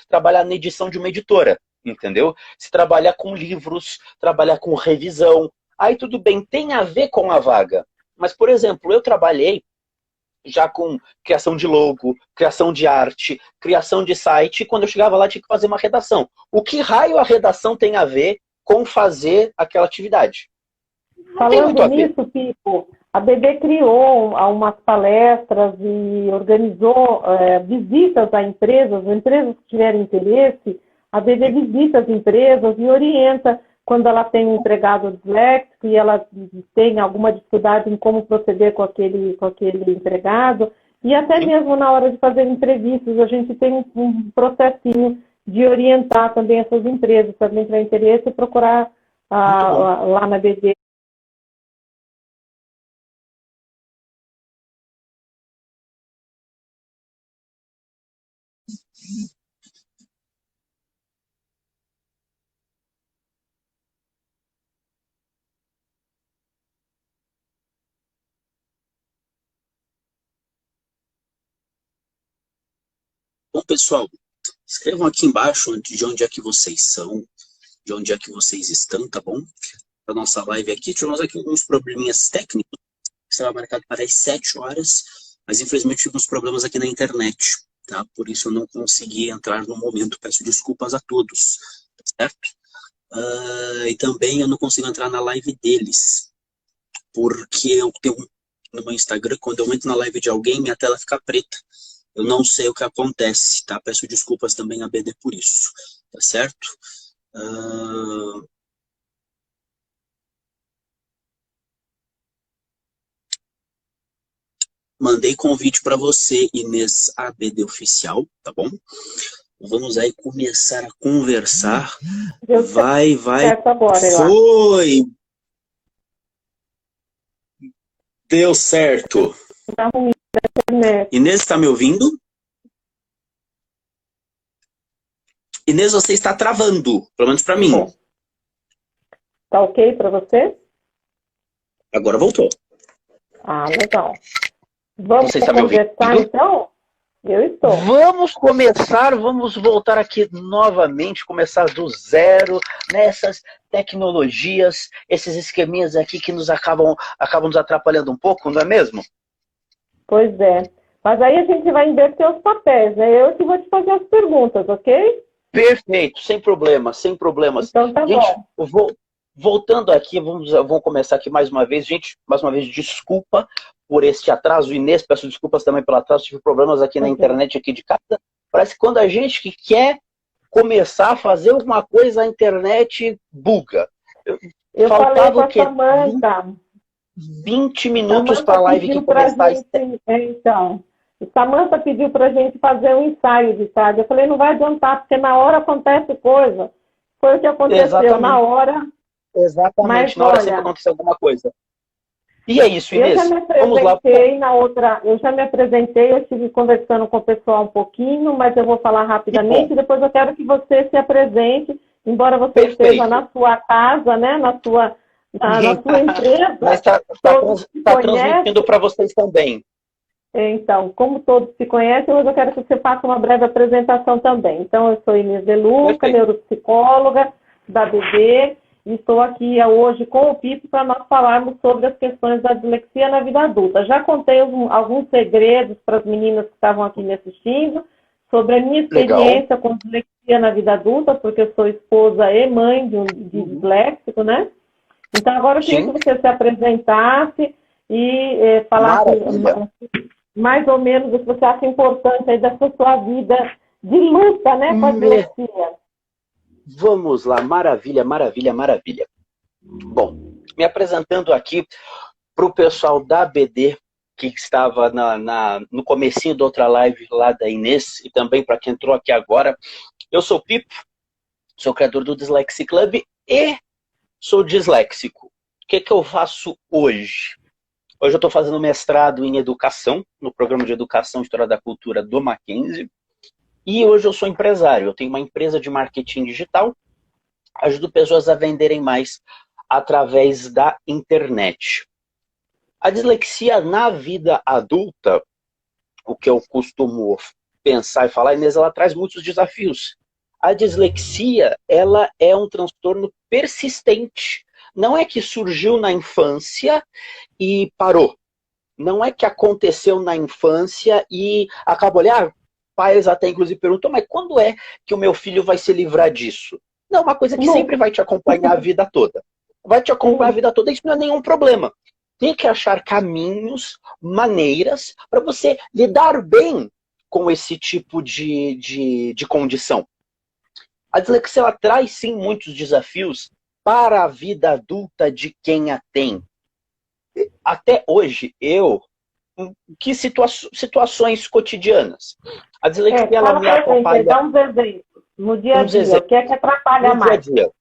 trabalhar na edição de uma editora, entendeu? Se trabalhar com livros, trabalhar com revisão, aí tudo bem, tem a ver com a vaga. Mas, por exemplo, eu trabalhei já com criação de logo, criação de arte, criação de site, e quando eu chegava lá tinha que fazer uma redação. O que raio a redação tem a ver com fazer aquela atividade? Falando nisso, Pipo, a BD criou umas palestras e organizou visitas a empresas que tiverem interesse, a BD visita as empresas e orienta quando ela tem um empregado disléxico e ela tem alguma dificuldade em como proceder com aquele empregado, e até mesmo na hora de fazer entrevistas, a gente tem um processinho de orientar também essas empresas, se alguém tiver interesse, procurar lá na BD. Bom, pessoal, escrevam aqui embaixo de onde é que vocês são, de onde é que vocês estão, tá bom? A nossa live aqui, tivemos aqui alguns probleminhas técnicos, estava marcado para as 7 horas, mas infelizmente tivemos problemas aqui na internet, tá? Por isso eu não consegui entrar no momento, peço desculpas a todos, certo? E também eu não consigo entrar na live deles, porque eu tenho no meu Instagram, quando eu entro na live de alguém, minha tela fica preta. Eu não sei o que acontece, tá? Peço desculpas também a BD por isso, tá certo? Mandei convite para você, Inês ABD Oficial, tá bom? Vamos aí começar a conversar. Vai. Foi! Deu certo. Inês, está me ouvindo? Inês, você está travando, pelo menos para mim. Tá ok para você? Agora voltou. Legal. Vamos conversar então? Eu estou. Vamos começar, vamos voltar aqui novamente, começar do zero, nessas tecnologias, esses esqueminhas aqui que nos acabam nos atrapalhando um pouco, não é mesmo? Pois é. Mas aí a gente vai inverter os papéis, né? Eu que vou te fazer as perguntas, ok? Perfeito, sem problemas. Então tá gente, bom. Voltando aqui, vamos começar aqui mais uma vez. Gente, mais uma vez, desculpa por este atraso. Inês, peço desculpas também pelo atraso. Tive problemas aqui na internet aqui de casa. Parece que quando a gente que quer começar a fazer alguma coisa, a internet buga. Eu falei com a Samanta. 20 minutos para a live que começar. Então, a Samanta pediu para a gente fazer um ensaio de tarde. Eu falei, não vai adiantar, porque na hora acontece coisa. Foi o que aconteceu. Exatamente. Na hora. Exatamente, mas, na hora sempre acontece alguma coisa. E é isso, Inês. Eu já me apresentei eu já me apresentei, eu estive conversando com o pessoal um pouquinho, mas eu vou falar rapidamente, e depois eu quero que você se apresente, embora você esteja na sua casa, né, na sua empresa. Mas está transmitindo para vocês também. Então, como todos se conhecem, hoje eu quero que você faça uma breve apresentação também. Então, eu sou Inês De Luca, neuropsicóloga da BD, e estou aqui hoje com o Pipo para nós falarmos sobre as questões da dislexia na vida adulta. Já contei alguns segredos para as meninas que estavam aqui me assistindo, sobre a minha experiência com dislexia na vida adulta, porque eu sou esposa e mãe de disléxico, né? Então, agora eu queria que você se apresentasse e falasse mais ou menos o que você acha importante aí dessa sua vida de luta, né, com a dislexia. Vamos lá, maravilha, maravilha, maravilha. Bom, me apresentando aqui para o pessoal da BD, que estava no comecinho da outra live lá da Inês, e também para quem entrou aqui agora. Eu sou o Pipo, sou criador do Dyslexia Club e sou disléxico. O que eu faço hoje? Hoje eu estou fazendo mestrado em educação, no programa de educação e história da cultura do Mackenzie. E hoje eu sou empresário. Eu tenho uma empresa de marketing digital. Ajudo pessoas a venderem mais através da internet. A dislexia na vida adulta, o que eu costumo pensar e falar, Inês, ela traz muitos desafios. A dislexia, ela é um transtorno persistente. Não é que surgiu na infância e parou. Não é que aconteceu na infância e acabou ali. Pais até inclusive perguntam, mas quando é que o meu filho vai se livrar disso? Não, uma coisa que sempre vai te acompanhar a vida toda. Vai te acompanhar a vida toda, isso não é nenhum problema. Tem que achar caminhos, maneiras, para você lidar bem com esse tipo de condição. A dislexia, ela traz sim muitos desafios para a vida adulta de quem a tem. Até hoje, que situações cotidianas? A dislexia, ela me atrapalha. Dá uns exemplos. No dia a dia, o que é que atrapalha mais? No dia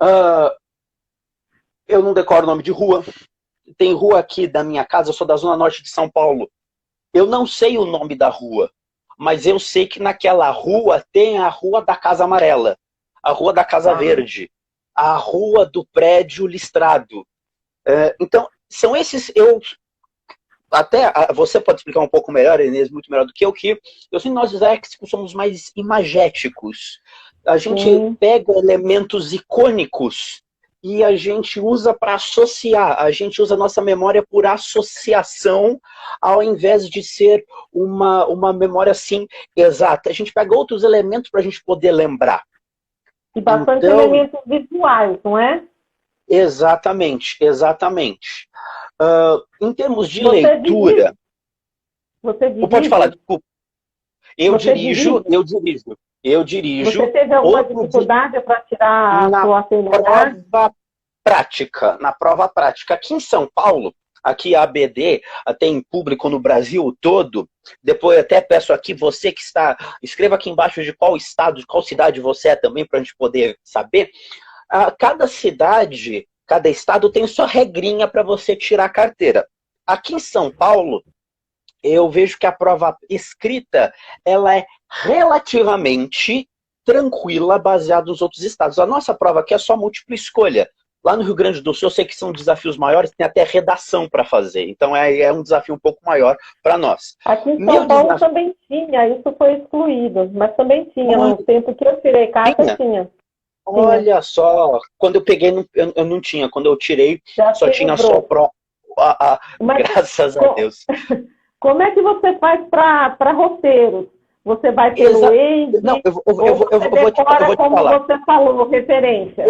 a dia. Eu não decoro o nome de rua. Tem rua aqui da minha casa, eu sou da Zona Norte de São Paulo. Eu não sei o nome da rua, mas eu sei que naquela rua tem a Rua da Casa Amarela, a Rua da Casa Verde, a Rua do Prédio Listrado. Então, são esses... Até você pode explicar um pouco melhor, Inês, muito melhor do que eu sinto que nós disléxicos somos mais imagéticos. A gente pega elementos icônicos e a gente usa para associar. A gente usa a nossa memória por associação, ao invés de ser uma memória assim exata. A gente pega outros elementos para a gente poder lembrar. E bastante elementos visuais, não é? Exatamente, exatamente. Em termos de leitura... Você dirige? Pode falar, desculpa. Eu dirijo. Você teve alguma dificuldade para tirar a sua CNH? Na prova prática. Aqui em São Paulo, aqui a ABD tem público no Brasil todo. Depois até peço aqui, você que está... Escreva aqui embaixo de qual estado, de qual cidade você é também, para a gente poder saber. Cada cidade... Cada estado tem sua regrinha para você tirar a carteira. Aqui em São Paulo, eu vejo que a prova escrita ela é relativamente tranquila, baseada nos outros estados. A nossa prova aqui é só múltipla escolha. Lá no Rio Grande do Sul, eu sei que são desafios maiores, tem até redação para fazer. Então, é um desafio um pouco maior para nós. Aqui em São Paulo também tinha, isso foi excluído. Mas também tinha, no tempo que eu tirei carta, tinha. Olha só, quando eu peguei, eu não tinha. Quando eu tirei, só tinha só prova. Graças a Deus. Como é que você faz para roteiros? Você vai pelo Waze? Não, eu vou te falar. Como você falou, referência.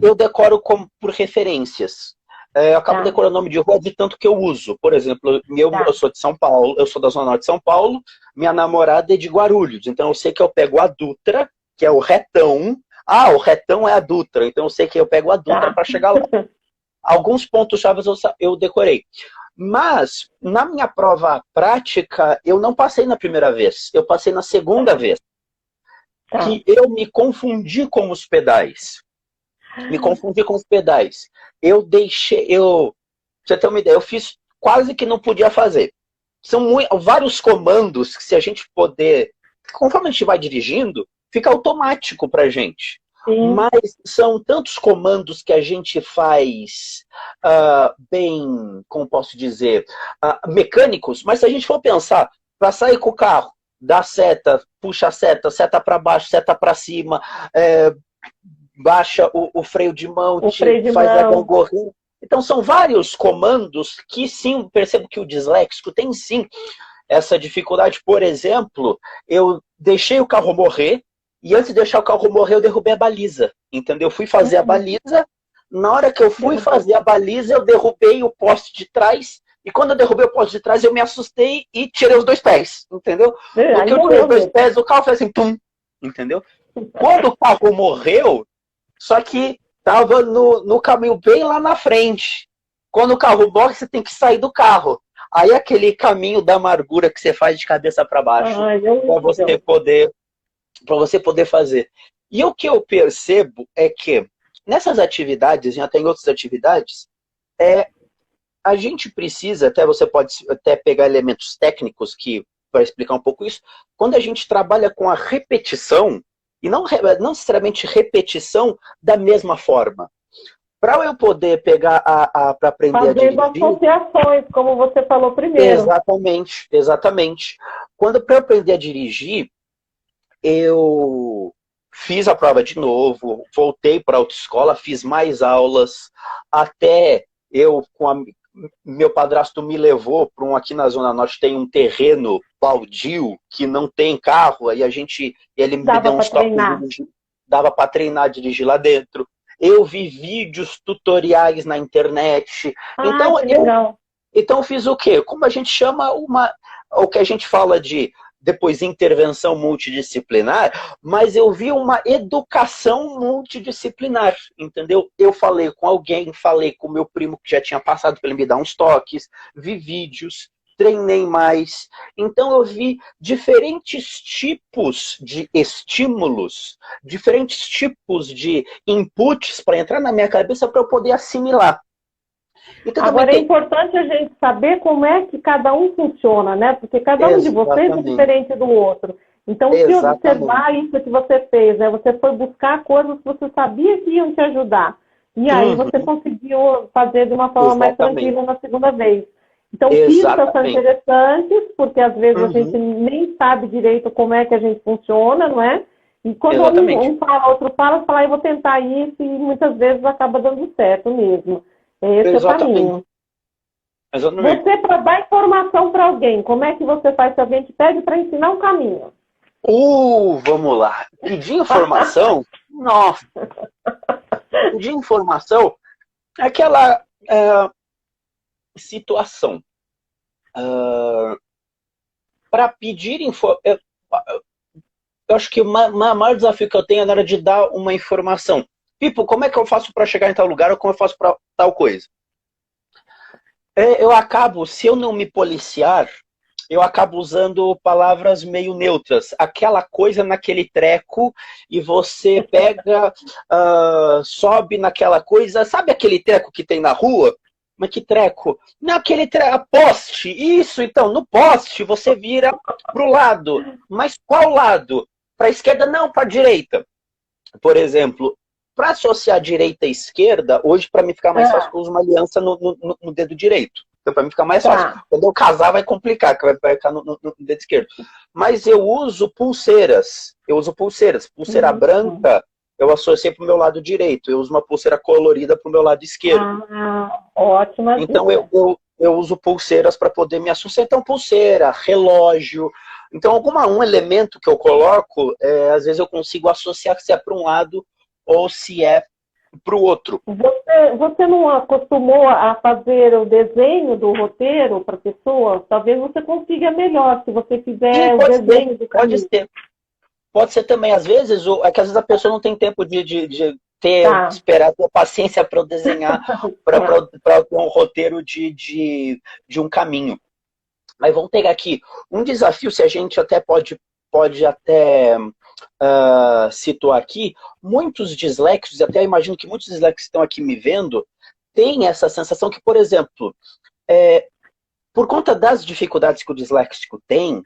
Eu decoro por referências. Eu acabo decorando o nome de rua de tanto que eu uso. Por exemplo, eu sou de São Paulo, eu sou da Zona Norte de São Paulo, minha namorada é de Guarulhos. Então eu sei que eu pego a Dutra, que é o retão. O retão é a Dutra, então eu sei que eu pego a Dutra para chegar lá. Alguns pontos-chave eu decorei. Mas, na minha prova prática, eu não passei na primeira vez. Eu passei na segunda vez. Que eu me confundi com os pedais. Eu deixei... Pra você ter uma ideia, eu fiz quase que não podia fazer. São vários comandos que se a gente poder... Conforme a gente vai dirigindo, fica automático pra gente. Mas são tantos comandos que a gente faz bem, como posso dizer, mecânicos, mas se a gente for pensar, para sair com o carro, dá seta, puxa a seta para baixo, seta para cima, baixa o freio de mão, faz a gangorra. Então são vários comandos que sim, percebo que o disléxico tem sim essa dificuldade. Por exemplo, eu deixei o carro morrer, e antes de deixar o carro morrer, eu derrubei a baliza, entendeu? Eu fui fazer a baliza, na hora que eu fui fazer a baliza, eu derrubei o poste de trás, e quando eu derrubei o poste de trás, eu me assustei e tirei os 2 pés, entendeu? Porque eu tirei os 2 pés, o carro fez assim, tum, entendeu? Quando o carro morreu, só que estava no caminho bem lá na frente. Quando o carro morre, você tem que sair do carro. Aí aquele caminho da amargura que você faz de cabeça para baixo, para você poder fazer. E o que eu percebo é que nessas atividades, e até em outras atividades, a gente precisa, até você pode até pegar elementos técnicos que para explicar um pouco isso, quando a gente trabalha com a repetição, e não necessariamente repetição da mesma forma. Para eu poder pegar para aprender a dirigir... Fazendo associações, como você falou primeiro. Exatamente. Quando para eu aprender a dirigir, eu fiz a prova de novo, voltei para a autoescola, fiz mais aulas, até meu padrasto me levou para aqui na Zona Norte tem um terreno baldio que não tem carro, aí ele me deu uns toques, dava para treinar a dirigir lá dentro. Eu vi vídeos, tutoriais na internet. Então eu fiz o quê? Como a gente chama o que a gente fala de depois intervenção multidisciplinar, mas eu vi uma educação multidisciplinar, entendeu? Eu falei com alguém, falei com meu primo que já tinha passado para ele me dar uns toques, vi vídeos, treinei mais. Então eu vi diferentes tipos de estímulos, diferentes tipos de inputs para entrar na minha cabeça para eu poder assimilar. Então, agora é importante a gente saber como é que cada um funciona, né? Porque cada um de vocês é diferente do outro. Então, se observar isso que você fez, né? Você foi buscar coisas que você sabia que iam te ajudar. E aí você conseguiu fazer de uma forma mais tranquila na segunda vez. Então, pistas são interessantes, porque às vezes a gente nem sabe direito como é que a gente funciona, não é? E quando um fala, outro fala, fala, eu vou tentar isso, e muitas vezes acaba dando certo mesmo. Esse é o caminho. Você, para dar informação para alguém, como é que você faz se alguém te pede para ensinar um caminho? Vamos lá. Pedir informação? Nossa. Pedir informação é aquela situação. Para pedir informação... Eu acho que o maior desafio que eu tenho é na hora de dar uma informação. Pipo, como é que eu faço para chegar em tal lugar ou como eu faço para tal coisa? Eu acabo, se eu não me policiar, eu acabo usando palavras meio neutras. Aquela coisa naquele treco e você pega, sobe naquela coisa. Sabe aquele treco que tem na rua? Mas que treco? Naquele treco, poste. Isso, então, no poste você vira para o lado. Mas qual lado? Para a esquerda? Não, para a direita. Por exemplo, para associar direita e esquerda, hoje para mim ficar mais fácil, eu uso uma aliança no dedo direito. Então para mim fica mais fácil. Quando eu casar vai complicar, que vai ficar no dedo esquerdo. Mas eu uso pulseiras. Pulseira branca eu associei para o meu lado direito. Eu uso uma pulseira colorida para o meu lado esquerdo. Ótima. Então eu uso pulseiras para poder me associar. Então pulseira, relógio. Então um elemento que eu coloco, às vezes eu consigo associar se é para um lado ou se é para o outro. Você não acostumou a fazer o desenho do roteiro para a pessoa? Talvez você consiga melhor se você fizer o desenho do caminho. Pode ser. Pode ser também. Às vezes, é que às vezes a pessoa não tem tempo de esperar, ter paciência para eu desenhar, para um roteiro de um caminho. Mas vamos pegar aqui um desafio, se a gente até pode até situar aqui, muitos disléxicos, até imagino que muitos disléxicos estão aqui me vendo, têm essa sensação que, por exemplo, por conta das dificuldades que o disléxico tem,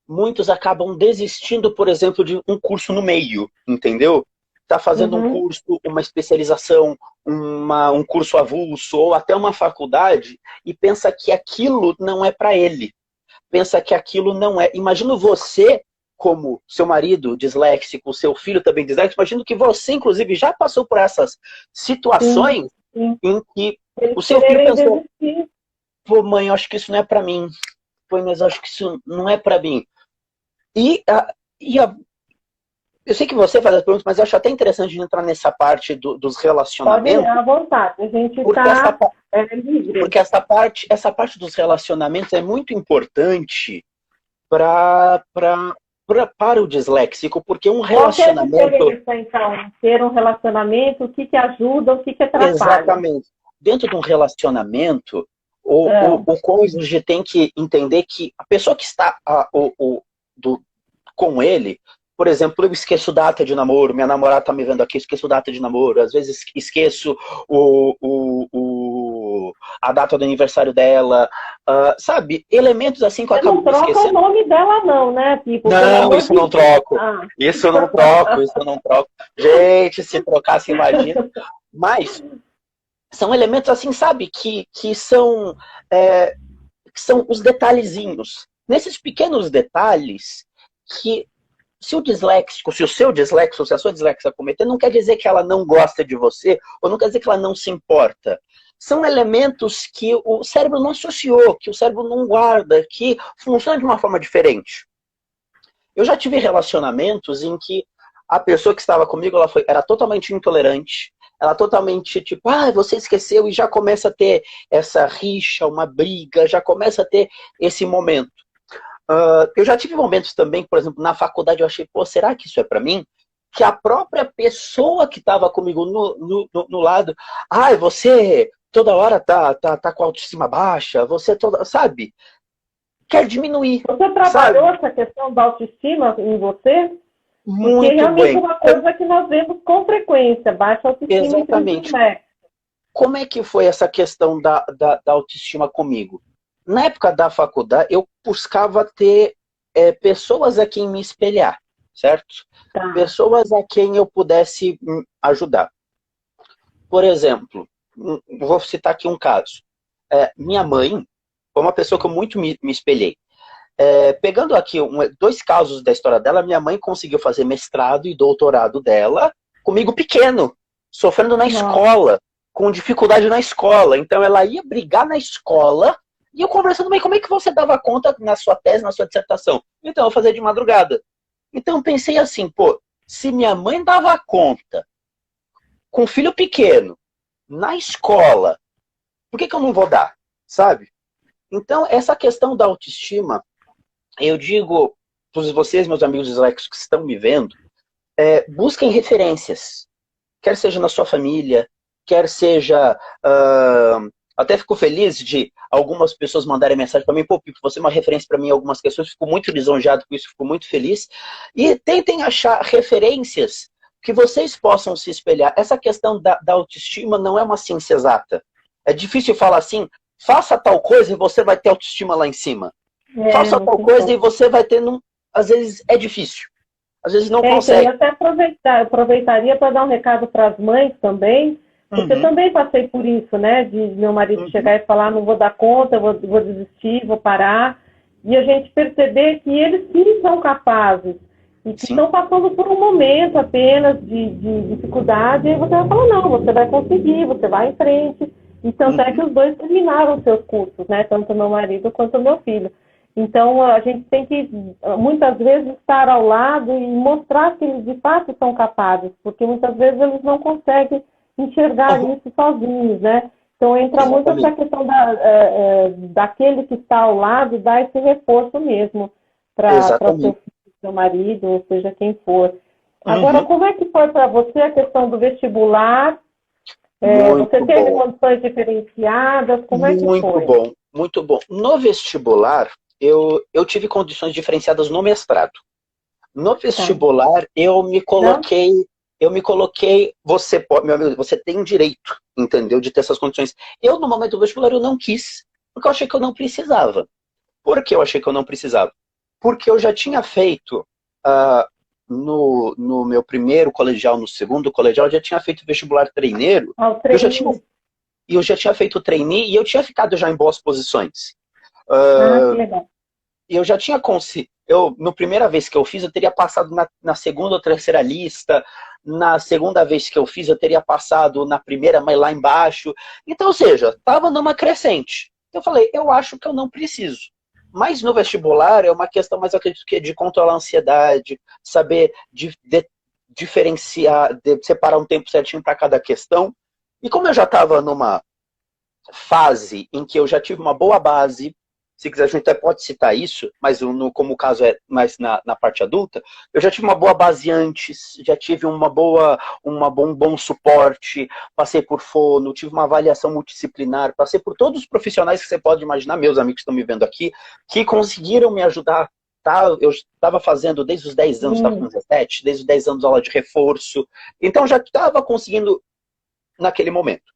muitos acabam desistindo, por exemplo, de um curso no meio, entendeu? está fazendo um curso, uma especialização, um curso avulso, ou até uma faculdade, e pensa que aquilo não é para ele. Pensa que aquilo não é. Imagino você, como seu marido disléxico, seu filho também disléxico, imagino que você, inclusive, já passou por essas situações em que o seu filho pensou, pô, mãe, eu acho que isso não é para mim. Pô, mas eu acho que isso não é para mim. Eu sei que você faz as perguntas, mas eu acho até interessante entrar nessa parte dos relacionamentos. Pode ir à vontade, a gente está livre. Porque essa parte dos relacionamentos é muito importante para o disléxico, porque um relacionamento... Qual é a diferença, então, ter um relacionamento, o que ajuda, o que atrapalha? Exatamente. Dentro de um relacionamento, o cônjuge tem que entender que a pessoa que está com ele, por exemplo, eu esqueço data de namoro, minha namorada tá me vendo aqui, eu esqueço data de namoro, às vezes esqueço a data do aniversário dela, sabe? Elementos assim que eu acabo esquecendo. Você não troca o nome dela não, né? Tipo, não, isso não troco. Isso eu não troco, isso eu não troco. Gente, se trocasse, imagina. Mas são elementos assim, sabe? Que são os detalhezinhos. Nesses pequenos detalhes que se o seu disléxico, se a sua disléxica cometer, não quer dizer que ela não gosta de você, ou não quer dizer que ela não se importa. São elementos que o cérebro não associou, que o cérebro não guarda, que funcionam de uma forma diferente. Eu já tive relacionamentos em que a pessoa que estava comigo era totalmente intolerante, ela totalmente tipo, você esqueceu, e já começa a ter essa rixa, uma briga, já começa a ter esse momento. Eu já tive momentos também, por exemplo, na faculdade eu achei, pô, será que isso é pra mim? Que a própria pessoa que estava comigo no lado, você toda hora tá com a autoestima baixa, você toda, sabe? Quer diminuir. Você trabalhou essa questão da autoestima em você? Muito Porque realmente bem. É uma coisa que nós vemos com frequência, baixa autoestima. Exatamente. Como é que foi essa questão da autoestima comigo? Na época da faculdade, eu buscava ter pessoas a quem me espelhar, certo? Tá. Pessoas a quem eu pudesse ajudar. Por exemplo, vou citar aqui um caso. Minha mãe foi uma pessoa que eu muito me espelhei. Pegando aqui 2 casos da história dela, minha mãe conseguiu fazer mestrado e doutorado dela comigo pequeno, sofrendo na escola, com dificuldade na escola. Então ela ia brigar na escola e eu conversando, mãe, como é que você dava conta na sua tese, na sua dissertação? Então eu fazia de madrugada. Então eu pensei assim, pô, se minha mãe dava conta com um filho pequeno, na escola, por que eu não vou dar? Sabe? Então essa questão da autoestima, eu digo para vocês, meus amigos disléxicos que estão me vendo, busquem referências. Quer seja na sua família, quer seja... até fico feliz de algumas pessoas mandarem mensagem para mim, pô, Pipo, você é uma referência para mim em algumas questões, fico muito lisonjeado com isso, fico muito feliz. E tentem achar referências que vocês possam se espelhar. Essa questão da autoestima não é uma ciência exata. É difícil falar assim, faça tal coisa e você vai ter autoestima lá em cima. Faça tal coisa e você vai ter... Às vezes é difícil. Às vezes não consegue. Eu até aproveitaria para dar um recado para as mães também, porque eu também passei por isso, né? De meu marido chegar e falar, não vou dar conta, vou desistir, vou parar. E a gente perceber que eles sim são capazes. E que estão passando por um momento apenas de dificuldade. E aí você vai falar, não, você vai conseguir, você vai em frente. E tanto é que os dois terminaram seus cursos, né? Tanto meu marido quanto meu filho. Então, a gente tem que, muitas vezes, estar ao lado e mostrar que eles, de fato, são capazes. Porque muitas vezes eles não conseguem enxergar isso sozinhos, né? Então, entra muito essa questão daquele que está ao lado e dar esse reforço mesmo para seu marido, ou seja, quem for. Agora, como é que foi para você a questão do vestibular? Você teve condições diferenciadas? Como é que foi? Muito bom, muito bom. No vestibular, eu tive condições diferenciadas no mestrado. No vestibular, eu me coloquei, você, meu amigo, você tem direito, entendeu, de ter essas condições. Eu, no momento do vestibular, eu não quis, porque eu achei que eu não precisava. Por que eu achei que eu não precisava? Porque eu já tinha feito no meu primeiro colegial, no segundo colegial, eu já tinha feito vestibular treineiro. Eu já tinha feito o trainee e eu tinha ficado já em boas posições. Que legal. Eu já tinha na primeira vez que eu fiz, eu teria passado na segunda ou terceira lista. Na segunda vez que eu fiz, eu teria passado na primeira, mas lá embaixo. Então, ou seja, estava numa crescente. Eu falei, eu acho que eu não preciso. Mas no vestibular é uma questão mais, acredito que, de controlar a ansiedade, saber diferenciar, separar um tempo certinho para cada questão. E como eu já estava numa fase em que eu já tive uma boa base, se quiser a gente até pode citar isso, mas como o caso é mais na parte adulta, eu já tive uma boa base antes, já tive um bom suporte, passei por fono, tive uma avaliação multidisciplinar, passei por todos os profissionais que você pode imaginar, meus amigos que estão me vendo aqui, que conseguiram me ajudar. Tá? Eu estava fazendo desde os 10 anos, estava com 17, desde os 10 anos aula de reforço, então já estava conseguindo naquele momento.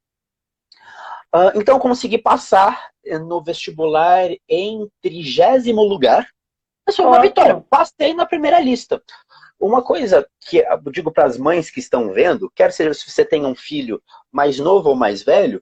Então, consegui passar no vestibular em 30º lugar. Mas foi uma vitória. Passei na primeira lista. Uma coisa que eu digo para as mães que estão vendo, quer seja se você tem um filho mais novo ou mais velho,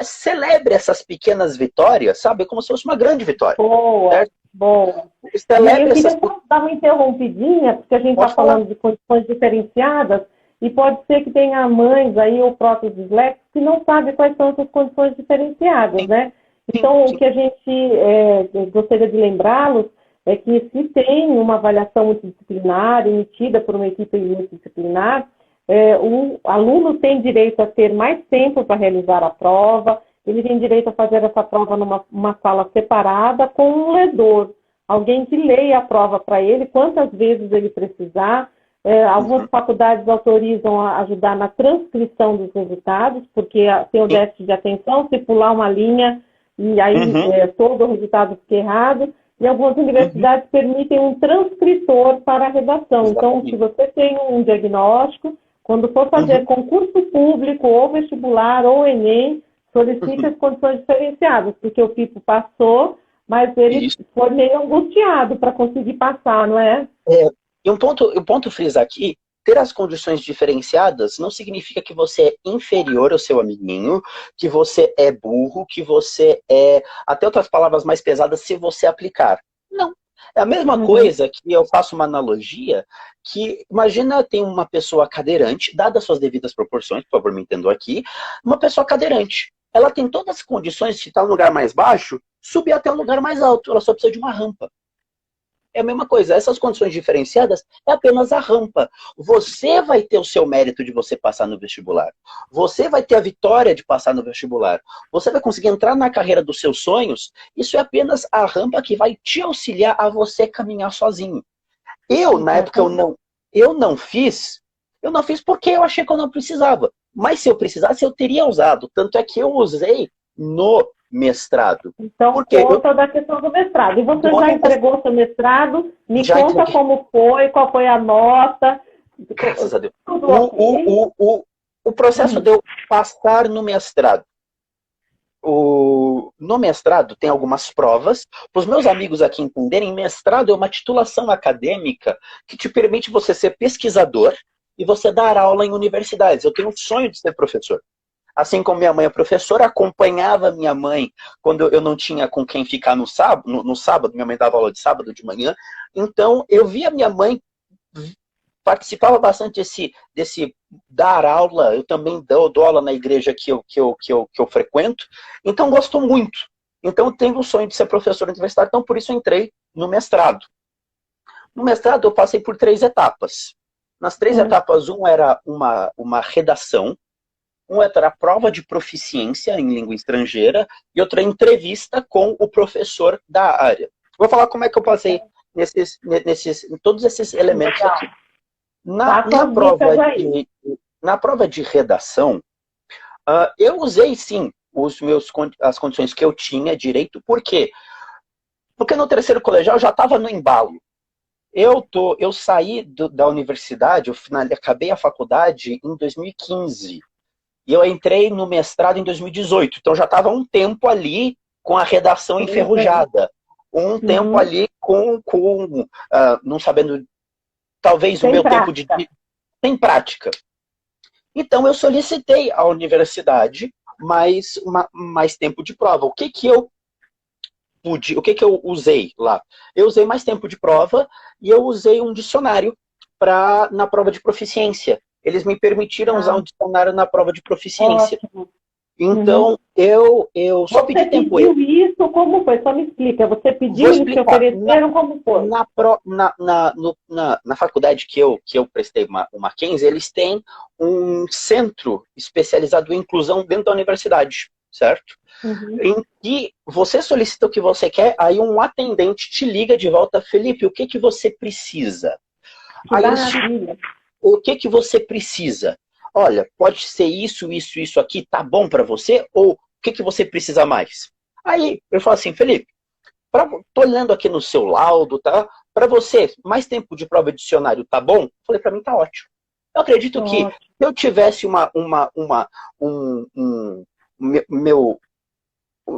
celebre essas pequenas vitórias, sabe? Como se fosse uma grande vitória. Boa, certo? Boa. Eu queria só dar uma interrompidinha, porque a gente está falando de condições diferenciadas, e pode ser que tenha mães aí, ou próprios disléxicos, que não sabem quais são essas condições diferenciadas, né? Então, o que a gente gostaria de lembrá-los é que se tem uma avaliação multidisciplinar emitida por uma equipe multidisciplinar, o aluno tem direito a ter mais tempo para realizar a prova, ele tem direito a fazer essa prova numa sala separada com um ledor, alguém que leia a prova para ele quantas vezes ele precisar. Algumas faculdades autorizam a ajudar na transcrição dos resultados, porque tem o déficit de atenção, se pular uma linha e aí todo o resultado fica errado. E algumas universidades permitem um transcritor para a redação. Então, se você tem um diagnóstico, quando for fazer concurso público, ou vestibular, ou Enem, solicite as condições diferenciadas, porque o Pipo passou, mas ele foi meio angustiado para conseguir passar, não é? E um ponto frisa aqui, ter as condições diferenciadas não significa que você é inferior ao seu amiguinho, que você é burro, que você é, até outras palavras mais pesadas, se você aplicar. Não. É a mesma coisa que eu faço uma analogia, que imagina tem uma pessoa cadeirante, dadas suas devidas proporções, por favor me entendam aqui, uma pessoa cadeirante. Ela tem todas as condições de estar no lugar mais baixo, subir até um lugar mais alto, ela só precisa de uma rampa. É a mesma coisa, essas condições diferenciadas é apenas a rampa. Você vai ter o seu mérito de você passar no vestibular. Você vai ter a vitória de passar no vestibular. Você vai conseguir entrar na carreira dos seus sonhos. Isso é apenas a rampa que vai te auxiliar a você caminhar sozinho. Na época, eu não fiz porque eu achei que eu não precisava. Mas se eu precisasse, eu teria usado. Tanto é que eu usei no mestrado. Então, conta da questão do mestrado. E você já entregou seu mestrado? Me conta como foi, qual foi a nota. Graças a Deus. O processo de eu passar no mestrado. No mestrado tem algumas provas. Para os meus amigos aqui entenderem, mestrado é uma titulação acadêmica que te permite você ser pesquisador e você dar aula em universidades. Eu tenho um sonho de ser professor. Assim como minha mãe é professora, acompanhava minha mãe quando eu não tinha com quem ficar no sábado, minha mãe dava aula de sábado de manhã, então eu via minha mãe, participava bastante desse dar aula, eu também dou aula na igreja que eu frequento, então gosto muito. Então eu tenho o sonho de ser professor universitário, então por isso eu entrei no mestrado. No mestrado eu passei por 3 etapas. Nas 3 etapas, era uma redação, era a prova de proficiência em língua estrangeira e outra entrevista com o professor da área. Vou falar como é que eu passei em todos esses elementos aqui. Na prova de redação, eu usei sim as condições que eu tinha direito. Por quê? Porque no 3º colegial eu já estava no embalo. Eu saí da universidade, acabei a faculdade em 2015. E eu entrei no mestrado em 2018. Então já estava um tempo ali com a redação enferrujada. Um tempo ali não sabendo talvez o meu tempo de... Sem prática. Então, eu solicitei à universidade mais tempo de prova. O que eu usei lá? Eu usei mais tempo de prova e eu usei um dicionário na prova de proficiência. Eles me permitiram usar um dicionário na prova de proficiência. Ótimo. Então, eu só pedi tempo. Você pediu isso? Como foi? Só me explica. Você pediu, eles te ofereceram, como foi? Na faculdade que eu prestei, o Mackenzie, eles têm um centro especializado em inclusão dentro da universidade, certo? Em que você solicita o que você quer, aí um atendente te liga de volta: Felipe, o que você precisa? O que você precisa? Olha, pode ser isso aqui, tá bom para você? Ou o que você precisa mais? Aí eu falo assim: Felipe, tô olhando aqui no seu laudo, tá? Para você, mais tempo de prova de dicionário, tá bom? Falei, para mim tá ótimo. Eu acredito que se eu tivesse a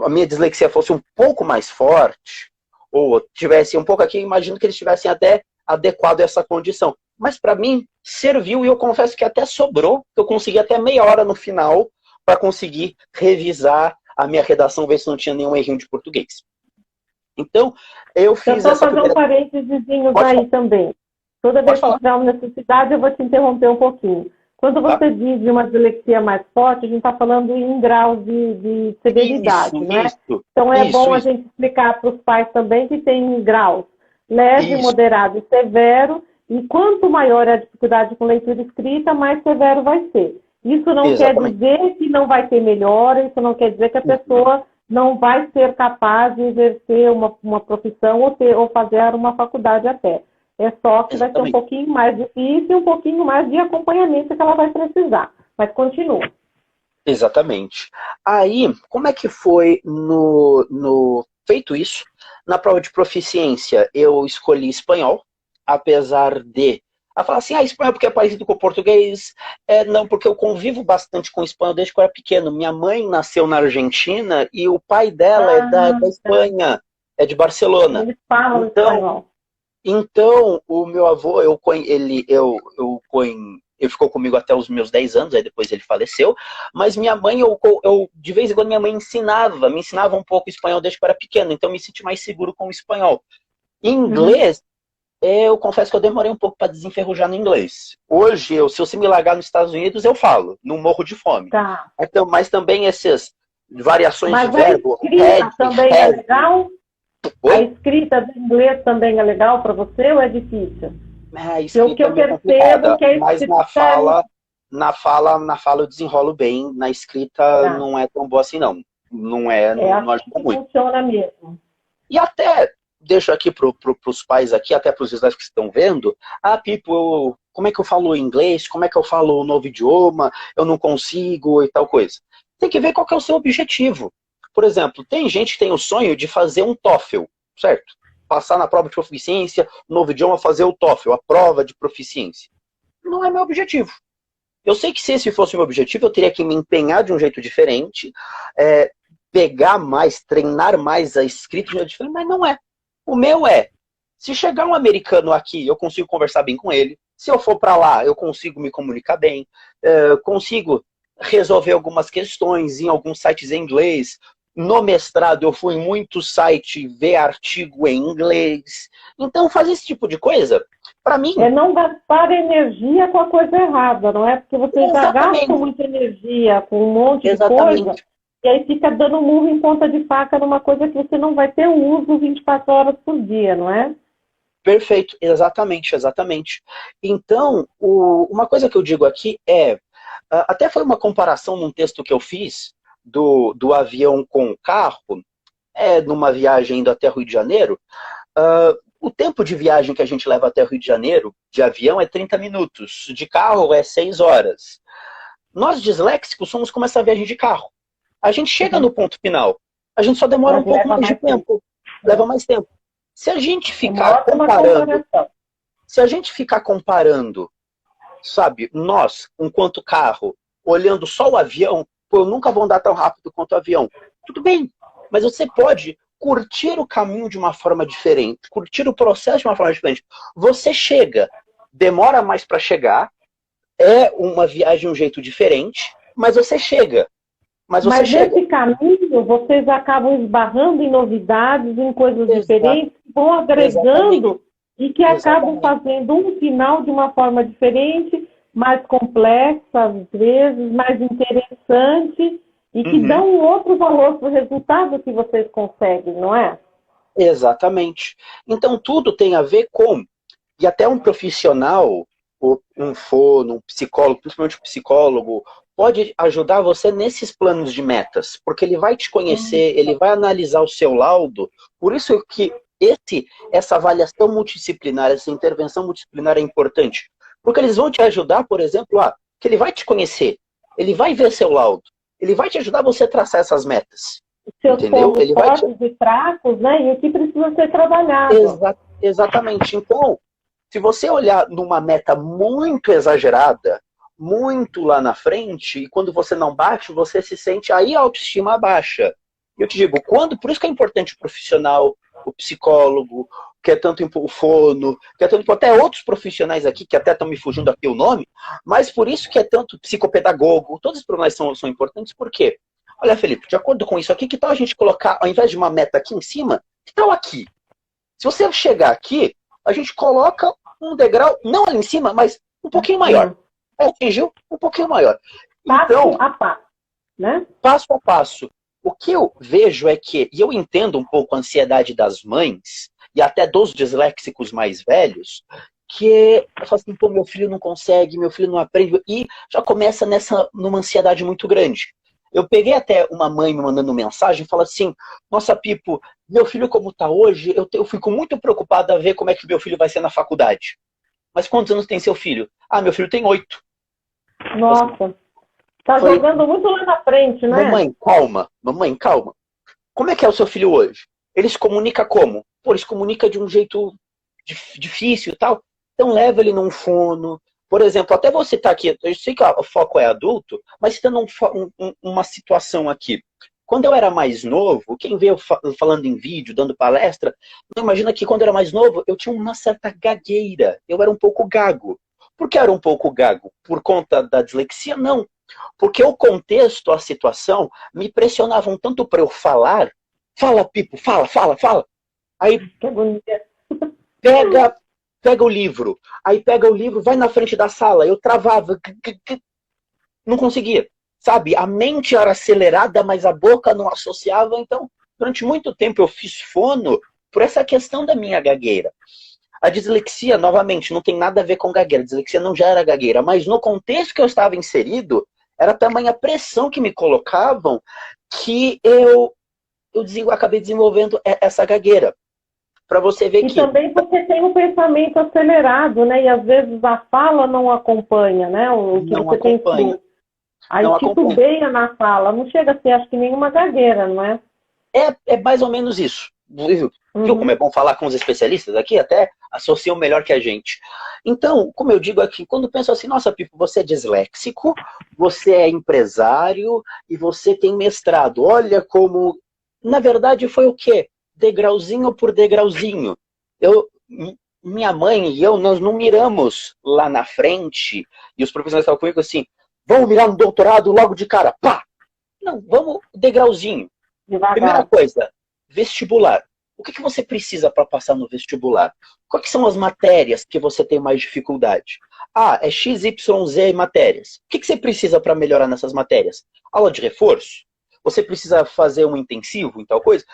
minha dislexia fosse um pouco mais forte, ou tivesse um pouco aqui, imagino que eles tivessem até adequado essa condição. Mas para mim, serviu, e eu confesso que até sobrou, que eu consegui até meia hora no final para conseguir revisar a minha redação, ver se não tinha nenhum errinho de português. Então, eu fiz essa primeira... um parênteses aí também. Toda vez que tiver uma necessidade, eu vou te interromper um pouquinho. Quando você diz de uma dislexia mais forte, a gente está falando em graus de severidade, né? Então é bom a gente explicar para os pais também que tem graus leve, moderado e severo, e quanto maior é a dificuldade com leitura escrita, mais severo vai ser. Isso não quer dizer que não vai ter melhora, isso não quer dizer que a pessoa não vai ser capaz de exercer uma profissão ou fazer uma faculdade até. É só que vai ser um pouquinho mais difícil e um pouquinho mais de acompanhamento que ela vai precisar. Mas continua. Exatamente. Aí, como é que foi feito isso? Na prova de proficiência, eu escolhi espanhol, apesar de... Ela fala assim: espanhol porque é parecido com o português. Não, porque eu convivo bastante com espanhol desde que eu era pequeno. Minha mãe nasceu na Argentina e o pai dela é da Espanha, é de Barcelona. Eles falam espanhol. Então, o meu avô, ele ficou comigo até os meus 10 anos, aí depois ele faleceu, mas minha mãe, de vez em quando minha mãe me ensinava um pouco espanhol desde que eu era pequeno, então eu me senti mais seguro com o espanhol. Em inglês, eu confesso que eu demorei um pouco para desenferrujar no inglês. Hoje, se você me largar nos Estados Unidos, eu falo, não morro de fome. Tá. Então, mas também essas variações de verbo... Mas também é legal? A escrita do inglês também é legal para você ou é difícil? O que eu percebo que a escrita... Mas na fala eu desenrolo bem, na escrita não é tão boa assim, não. Não ajuda muito. Funciona mesmo. E até, deixo aqui para os pais aqui, até para os visuais que estão vendo, Pipo, como é que eu falo inglês? Como é que eu falo um novo idioma? Eu não consigo e tal coisa. Tem que ver qual que é o seu objetivo. Por exemplo, tem gente que tem o sonho de fazer um TOEFL, certo? Passar na prova de proficiência, novo idioma, fazer o TOEFL, a prova de proficiência. Não é meu objetivo. Eu sei que se esse fosse o meu objetivo, eu teria que me empenhar de um jeito diferente, pegar mais, treinar mais a escrita de um jeito diferente, mas não é. O meu se chegar um americano aqui, eu consigo conversar bem com ele. Se eu for para lá, eu consigo me comunicar bem, consigo resolver algumas questões em alguns sites em inglês. No mestrado, eu fui em muitos sites ver artigo em inglês. Então, fazer esse tipo de coisa, para mim... É não gastar energia com a coisa errada, não é? Porque você já gasta muita energia com um monte de coisa, e aí fica dando murro em ponta de faca numa coisa que você não vai ter uso 24 horas por dia, não é? Perfeito, exatamente. Então, uma coisa que eu digo aqui até foi uma comparação num texto que eu fiz, do avião com o carro, numa viagem indo até Rio de Janeiro. O tempo de viagem que a gente leva até Rio de Janeiro, de avião, é 30 minutos. De carro, é 6 horas. Nós, disléxicos, somos como essa viagem de carro. A gente chega no ponto final. A gente só demora um pouco mais de tempo. Leva mais tempo. Se a gente ficar comparando, sabe, nós, enquanto carro, olhando só o avião, eu nunca vou andar tão rápido quanto o avião. Tudo bem, mas você pode curtir o caminho de uma forma diferente, curtir o processo de uma forma diferente. Você chega demora mais para chegar, é uma viagem, um jeito diferente, mas você chega. Mas nesse caminho, vocês acabam esbarrando em novidades, em coisas diferentes, vão agregando e que acabam fazendo um final de uma forma diferente, mais complexa, às vezes, mais interessante, e que dão um outro valor para o resultado que vocês conseguem, não é? Exatamente. Então, tudo tem a ver com, e até um profissional, um fono, um psicólogo, principalmente um psicólogo, pode ajudar você nesses planos de metas, porque ele vai te conhecer, ele vai analisar o seu laudo, por isso que essa avaliação multidisciplinar, essa intervenção multidisciplinar é importante, porque eles vão te ajudar, por exemplo, que ele vai te conhecer, ele vai ver seu laudo, ele vai te ajudar você a traçar essas metas. Seus pontos fortes e fracos, né? E o que precisa ser trabalhado. Exatamente. Então, se você olhar numa meta muito exagerada, muito lá na frente, e quando você não bate, você se sente, aí a autoestima baixa. E eu te digo, por isso que é importante o profissional, o psicólogo, que é tanto o fono, que é tanto até outros profissionais aqui, que até estão me fugindo aqui o nome, mas por isso que é tanto psicopedagogo, todos os profissionais são importantes, por quê? Olha, Felipe, de acordo com isso aqui, que tal a gente colocar, ao invés de uma meta aqui em cima, que tal aqui? Se você chegar aqui, a gente coloca um degrau, não ali em cima, mas um pouquinho maior. Atingiu um pouquinho maior. Então, passo a passo, né? Passo a passo. O que eu vejo é que, e eu entendo um pouco a ansiedade das mães, e até dos disléxicos mais velhos, que eu falo assim, pô, meu filho não consegue, meu filho não aprende, e já começa numa ansiedade muito grande. Eu peguei até uma mãe me mandando mensagem, fala assim, nossa, Pipo, meu filho como está hoje, eu fico muito preocupada a ver como é que meu filho vai ser na faculdade. Mas quantos anos tem seu filho? Ah, meu filho tem 8. Nossa, tá jogando muito lá na frente, né? Mamãe, calma. Como é que é o seu filho hoje? Ele se comunica como? Pô, ele se comunica de um jeito difícil e tal. Então leva ele num fono. Por exemplo, até você tá aqui, eu sei que o foco é adulto, mas citando uma situação aqui. Quando eu era mais novo, quem vê eu falando em vídeo, dando palestra, imagina que quando eu era mais novo, eu tinha uma certa gagueira. Eu era um pouco gago. Por que eu era um pouco gago? Por conta da dislexia? Não. Porque o contexto, a situação, me pressionavam tanto para eu falar. Fala, Pipo, fala. Aí pega o livro. Aí pega o livro, vai na frente da sala. Eu travava. Não conseguia. Sabe? A mente era acelerada, mas a boca não associava. Então, durante muito tempo eu fiz fono por essa questão da minha gagueira. A dislexia, novamente, não tem nada a ver com gagueira. A dislexia não já era gagueira, mas no contexto que eu estava inserido, era tamanha pressão que me colocavam que eu acabei desenvolvendo essa gagueira. Para você ver que... E também você tem um pensamento acelerado, né? E às vezes a fala não acompanha, né? O que não você acompanha. tem. Aí titubeia na fala. Não chega a ser, acho que nenhuma gagueira, não é? É mais ou menos isso. Viu como é bom falar com os especialistas aqui? Até associam melhor que a gente. Então, como eu digo aqui, quando penso assim, nossa, Pipo, você é disléxico, você é empresário e você tem mestrado. Olha como... Na verdade, foi o quê? Degrauzinho por degrauzinho. Minha mãe e eu, nós não miramos lá na frente, e os professores estavam comigo assim, vamos mirar no doutorado logo de cara, pá! Não, vamos degrauzinho. Devagar. Primeira coisa, vestibular. O que você precisa para passar no vestibular? Quais são as matérias que você tem mais dificuldade? É XYZ matérias. O que você precisa para melhorar nessas matérias? Aula de reforço? Você precisa fazer um intensivo em tal coisa?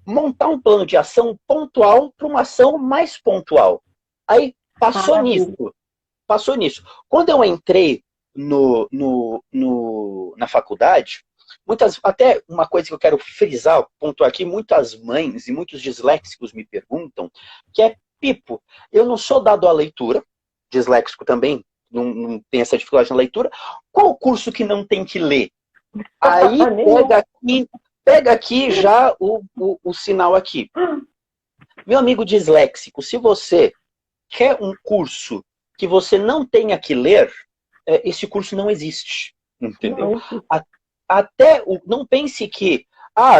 Montar um plano de ação pontual para uma ação mais pontual. Aí, passou nisso. Quando eu entrei na faculdade, até uma coisa que eu quero frisar, pontuar aqui, muitas mães e muitos disléxicos me perguntam, que é, Pipo, eu não sou dado à leitura, disléxico também, não tem essa dificuldade na leitura, qual o curso que não tem que ler? Aí pega aqui já o sinal aqui. Meu amigo disléxico, se você quer um curso que você não tenha que ler, esse curso não existe, entendeu? Não pense que,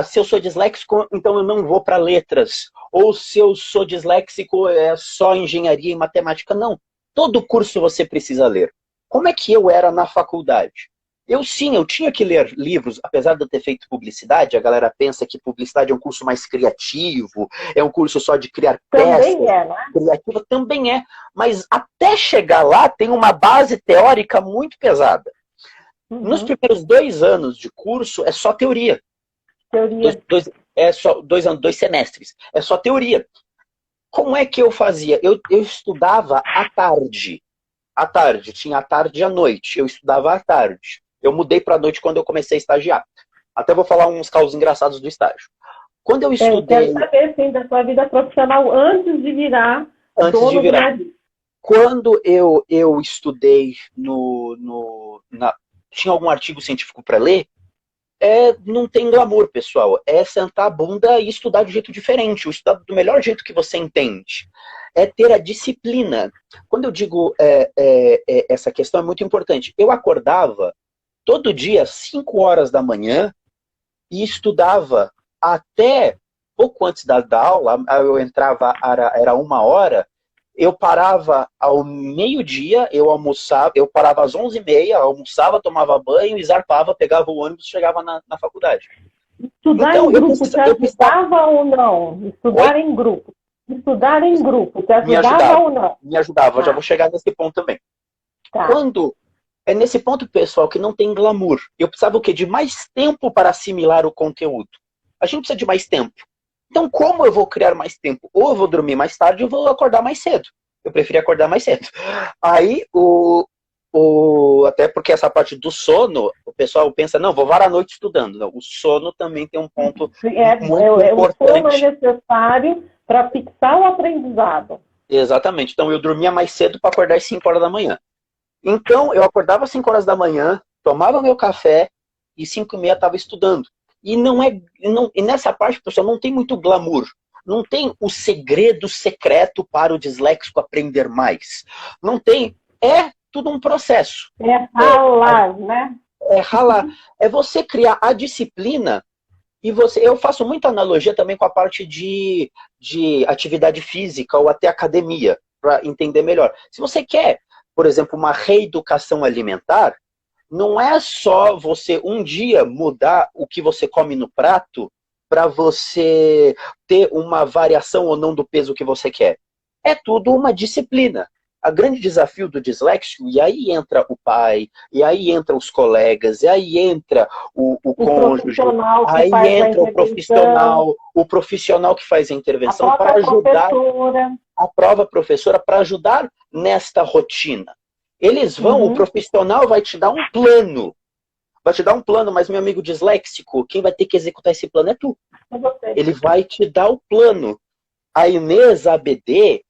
se eu sou disléxico, então eu não vou para letras, ou se eu sou disléxico, é só engenharia e matemática. Não. Todo curso você precisa ler. Como é que eu era na faculdade? Eu tinha que ler livros, apesar de eu ter feito publicidade, a galera pensa que publicidade é um curso mais criativo, é um curso só de criar peças. Também é, né? Criativa também é, mas até chegar lá tem uma base teórica muito pesada. Nos primeiros 2 anos de curso é só teoria. É só 2 anos, 2 semestres. É só teoria. Como é que eu fazia? Eu estudava à tarde. À tarde, tinha à tarde e à noite. Eu estudava à tarde. Eu mudei para a noite quando eu comecei a estagiar. Até vou falar uns causos engraçados do estágio. Quando eu estudei... Eu quero saber, sim, da sua vida profissional antes de virar dono do navio. Quando eu estudei tinha algum artigo científico para ler, não tem glamour, pessoal. É sentar a bunda e estudar de jeito diferente. O estudar do melhor jeito que você entende. É ter a disciplina. Quando eu digo essa questão é muito importante. Eu acordava todo dia, 5 horas da manhã, e estudava até pouco antes da aula. Eu entrava, era 1 hora, eu parava ao meio-dia, eu almoçava, eu parava às 11h30, almoçava, tomava banho e zarpava, pegava o ônibus e chegava na faculdade. Estudar em grupo te ajudava ou não? Estudar em grupo. Estudar em grupo te ajudava ou não? Me ajudava, já vou chegar nesse ponto também. Quando é nesse ponto, pessoal, que não tem glamour. Eu precisava o quê? De mais tempo para assimilar o conteúdo. A gente precisa de mais tempo. Então, como eu vou criar mais tempo? Ou eu vou dormir mais tarde ou eu vou acordar mais cedo. Eu preferi acordar mais cedo. Aí, até porque essa parte do sono, o pessoal pensa, não, vou varar a noite estudando. Não, o sono também tem um ponto muito importante. O sono é necessário para fixar o aprendizado. Exatamente. Então, eu dormia mais cedo para acordar às 5 horas da manhã. Então, eu acordava às 5 horas da manhã, tomava meu café e 5h30 estava estudando. E e nessa parte, pessoal, não tem muito glamour. Não tem o segredo secreto para o disléxico aprender mais. Não tem. É tudo um processo. É ralar, né? É ralar. É você criar a disciplina e eu faço muita analogia também com a parte de atividade física ou até academia, para entender melhor. Se você quer, por exemplo, uma reeducação alimentar, não é só você um dia mudar o que você come no prato para você ter uma variação ou não do peso que você quer. É tudo uma disciplina. O grande desafio do disléxico, e aí entra o pai, e aí entra os colegas, e aí entra o cônjuge, aí entra o profissional que faz a intervenção para ajudar a própria professora para ajudar nesta rotina. Eles vão, o profissional vai te dar um plano. Vai te dar um plano, mas meu amigo disléxico, quem vai ter que executar esse plano é tu. Ele vai te dar o plano. A Inês ABD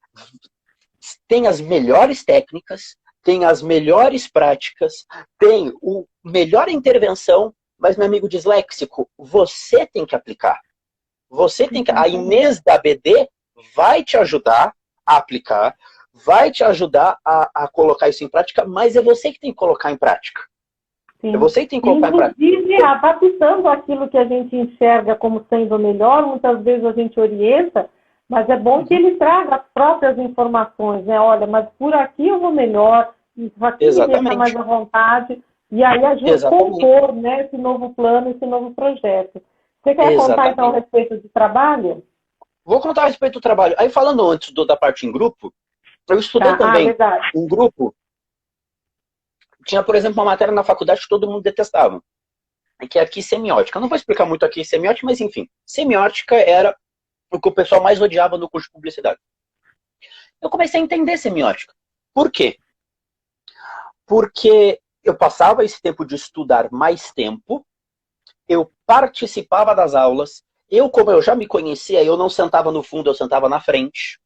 tem as melhores técnicas, tem as melhores práticas, tem a melhor intervenção, mas meu amigo disléxico, você tem que aplicar. A Inês da ABD vai te ajudar a aplicar, vai te ajudar a colocar isso em prática, mas é você que tem que colocar em prática. Sim. É você que tem que colocar em prática. Inclusive, adaptando aquilo que a gente enxerga como sendo melhor, muitas vezes a gente orienta, mas é bom que ele traga as próprias informações, né? Olha, mas por aqui eu vou melhor, isso aqui me deixa mais à vontade, e aí a gente compor, né, esse novo plano, esse novo projeto. Você quer contar, então, a respeito de trabalho? Vou contar a respeito do trabalho. Aí, falando antes da parte em grupo, eu estudei também em grupo. Tinha, por exemplo, uma matéria na faculdade que todo mundo detestava, que é aqui semiótica. Eu não vou explicar muito aqui semiótica, mas enfim. Semiótica era o que o pessoal mais odiava no curso de publicidade. Eu comecei a entender semiótica. Por quê? Porque eu passava esse tempo de estudar mais tempo, eu participava das aulas, como eu já me conhecia, eu não sentava no fundo, eu sentava na frente.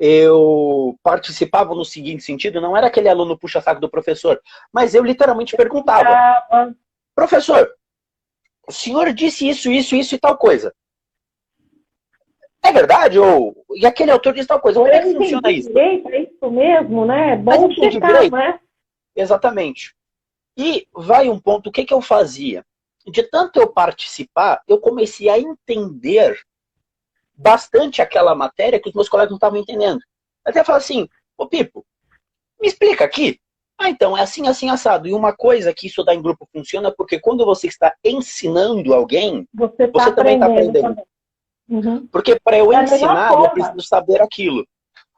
Eu participava no seguinte sentido, não era aquele aluno puxa-saco do professor, mas eu literalmente perguntava: professor, o senhor disse isso, isso, isso e tal coisa. É verdade? E aquele autor diz tal coisa. Como é que funciona isso? É isso mesmo, né? É bom checar, né? Exatamente. E vai um ponto, o que eu fazia? De tanto eu participar, eu comecei a entender bastante aquela matéria que os meus colegas não estavam entendendo. Até falar assim, Ô, Pipo, me explica aqui. Ah, então, é assim, assim, assado. E uma coisa que estudar em grupo funciona porque quando você está ensinando alguém, você também está aprendendo. Também. Uhum. Porque para eu ensinar, eu preciso saber aquilo.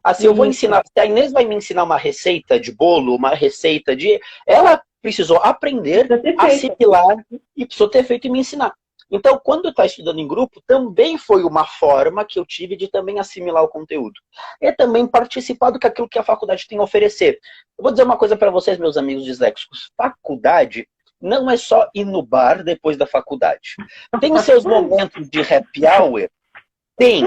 Assim, eu vou ensinar, se a Inês vai me ensinar uma receita de bolo, uma receita de... Ela precisou aprender, assimilar e precisou ter feito e me ensinar. Então, quando está estudando em grupo, também foi uma forma que eu tive de também assimilar o conteúdo. E também participar do que aquilo que a faculdade tem a oferecer. Eu vou dizer uma coisa para vocês, meus amigos disléxicos. Faculdade não é só ir no bar depois da faculdade. Tem seus momentos de happy hour, tem.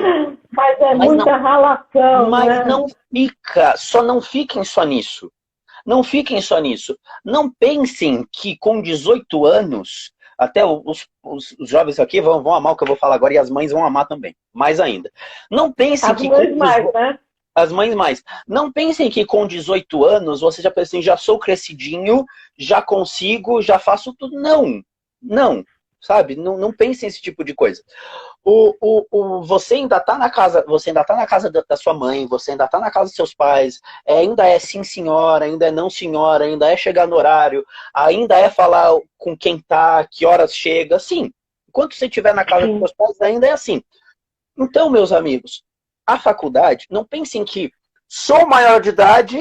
Mas é muita ralação, mas não fica, não fiquem só nisso. Não fiquem só nisso. Não pensem que com 18 anos, até os jovens aqui vão amar o que eu vou falar agora e as mães vão amar também. Mais ainda. Não pensem que com 18... mais, né? As mães mais. Não pensem que com 18 anos você já pensa assim, já sou crescidinho, já consigo, já faço tudo. Não. Não. Sabe? Não pensem nesse tipo de coisa. Você ainda está na casa, da sua mãe, você ainda está na casa dos seus pais, ainda é sim senhora, ainda é não senhora, ainda é chegar no horário, ainda é falar com quem tá, que horas chega, sim. Enquanto você estiver na casa dos seus pais, ainda é assim. Então, meus amigos, a faculdade, não pensem que sou maior de idade,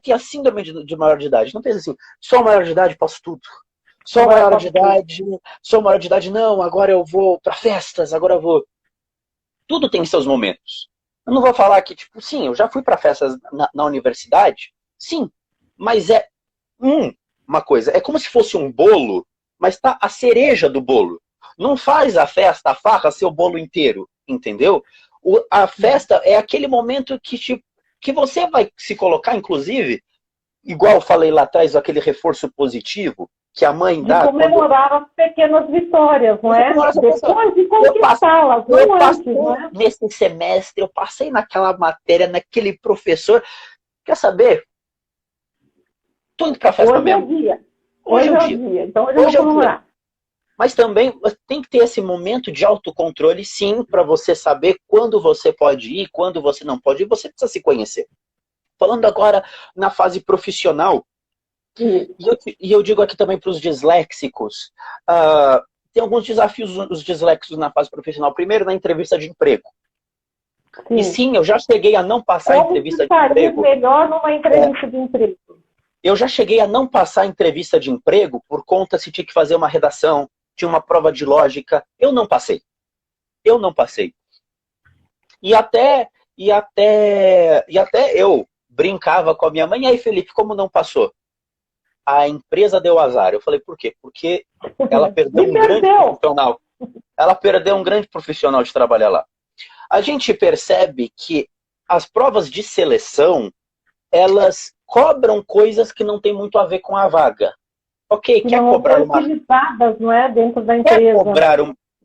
ter a síndrome de maior de idade. Não pensem assim, sou maior de idade, posso tudo. Sou maior de idade, não, agora eu vou para festas, agora eu vou... Tudo tem seus momentos. Eu não vou falar que, tipo, sim, eu já fui para festas na universidade, sim, mas é uma coisa, é como se fosse um bolo, mas tá a cereja do bolo. Não faz a festa, a farra, ser o bolo inteiro, entendeu? A festa é aquele momento que você vai se colocar, inclusive, igual eu falei lá atrás, aquele reforço positivo, que a mãe dá... De comemorar as pequenas vitórias, não é? Depois de conquistá-las, não antes, não é? Nesse semestre, eu passei naquela matéria, naquele professor. Quer saber? Tô indo pra festa mesmo. Hoje é o dia. Então hoje eu vou comemorar. Mas também tem que ter esse momento de autocontrole, sim, para você saber quando você pode ir, quando você não pode ir. Você precisa se conhecer. Falando agora na fase profissional, e eu digo aqui também para os disléxicos, tem alguns desafios os disléxicos na fase profissional. Primeiro, na entrevista de emprego. Sim. E sim, eu já cheguei a não passar a entrevista de emprego. Melhor numa entrevista de emprego. Eu já cheguei a não passar a entrevista de emprego por conta se tinha que fazer uma redação, tinha uma prova de lógica. Eu não passei. E até eu brincava com a minha mãe, e aí, Felipe, como não passou? A empresa deu azar. Eu falei, por quê? Porque ela perdeu um grande profissional. Ela perdeu um grande profissional de trabalhar lá. A gente percebe que as provas de seleção, elas cobram coisas que não tem muito a ver com a vaga. Ok, quer cobrar uma... não é? Dentro da empresa.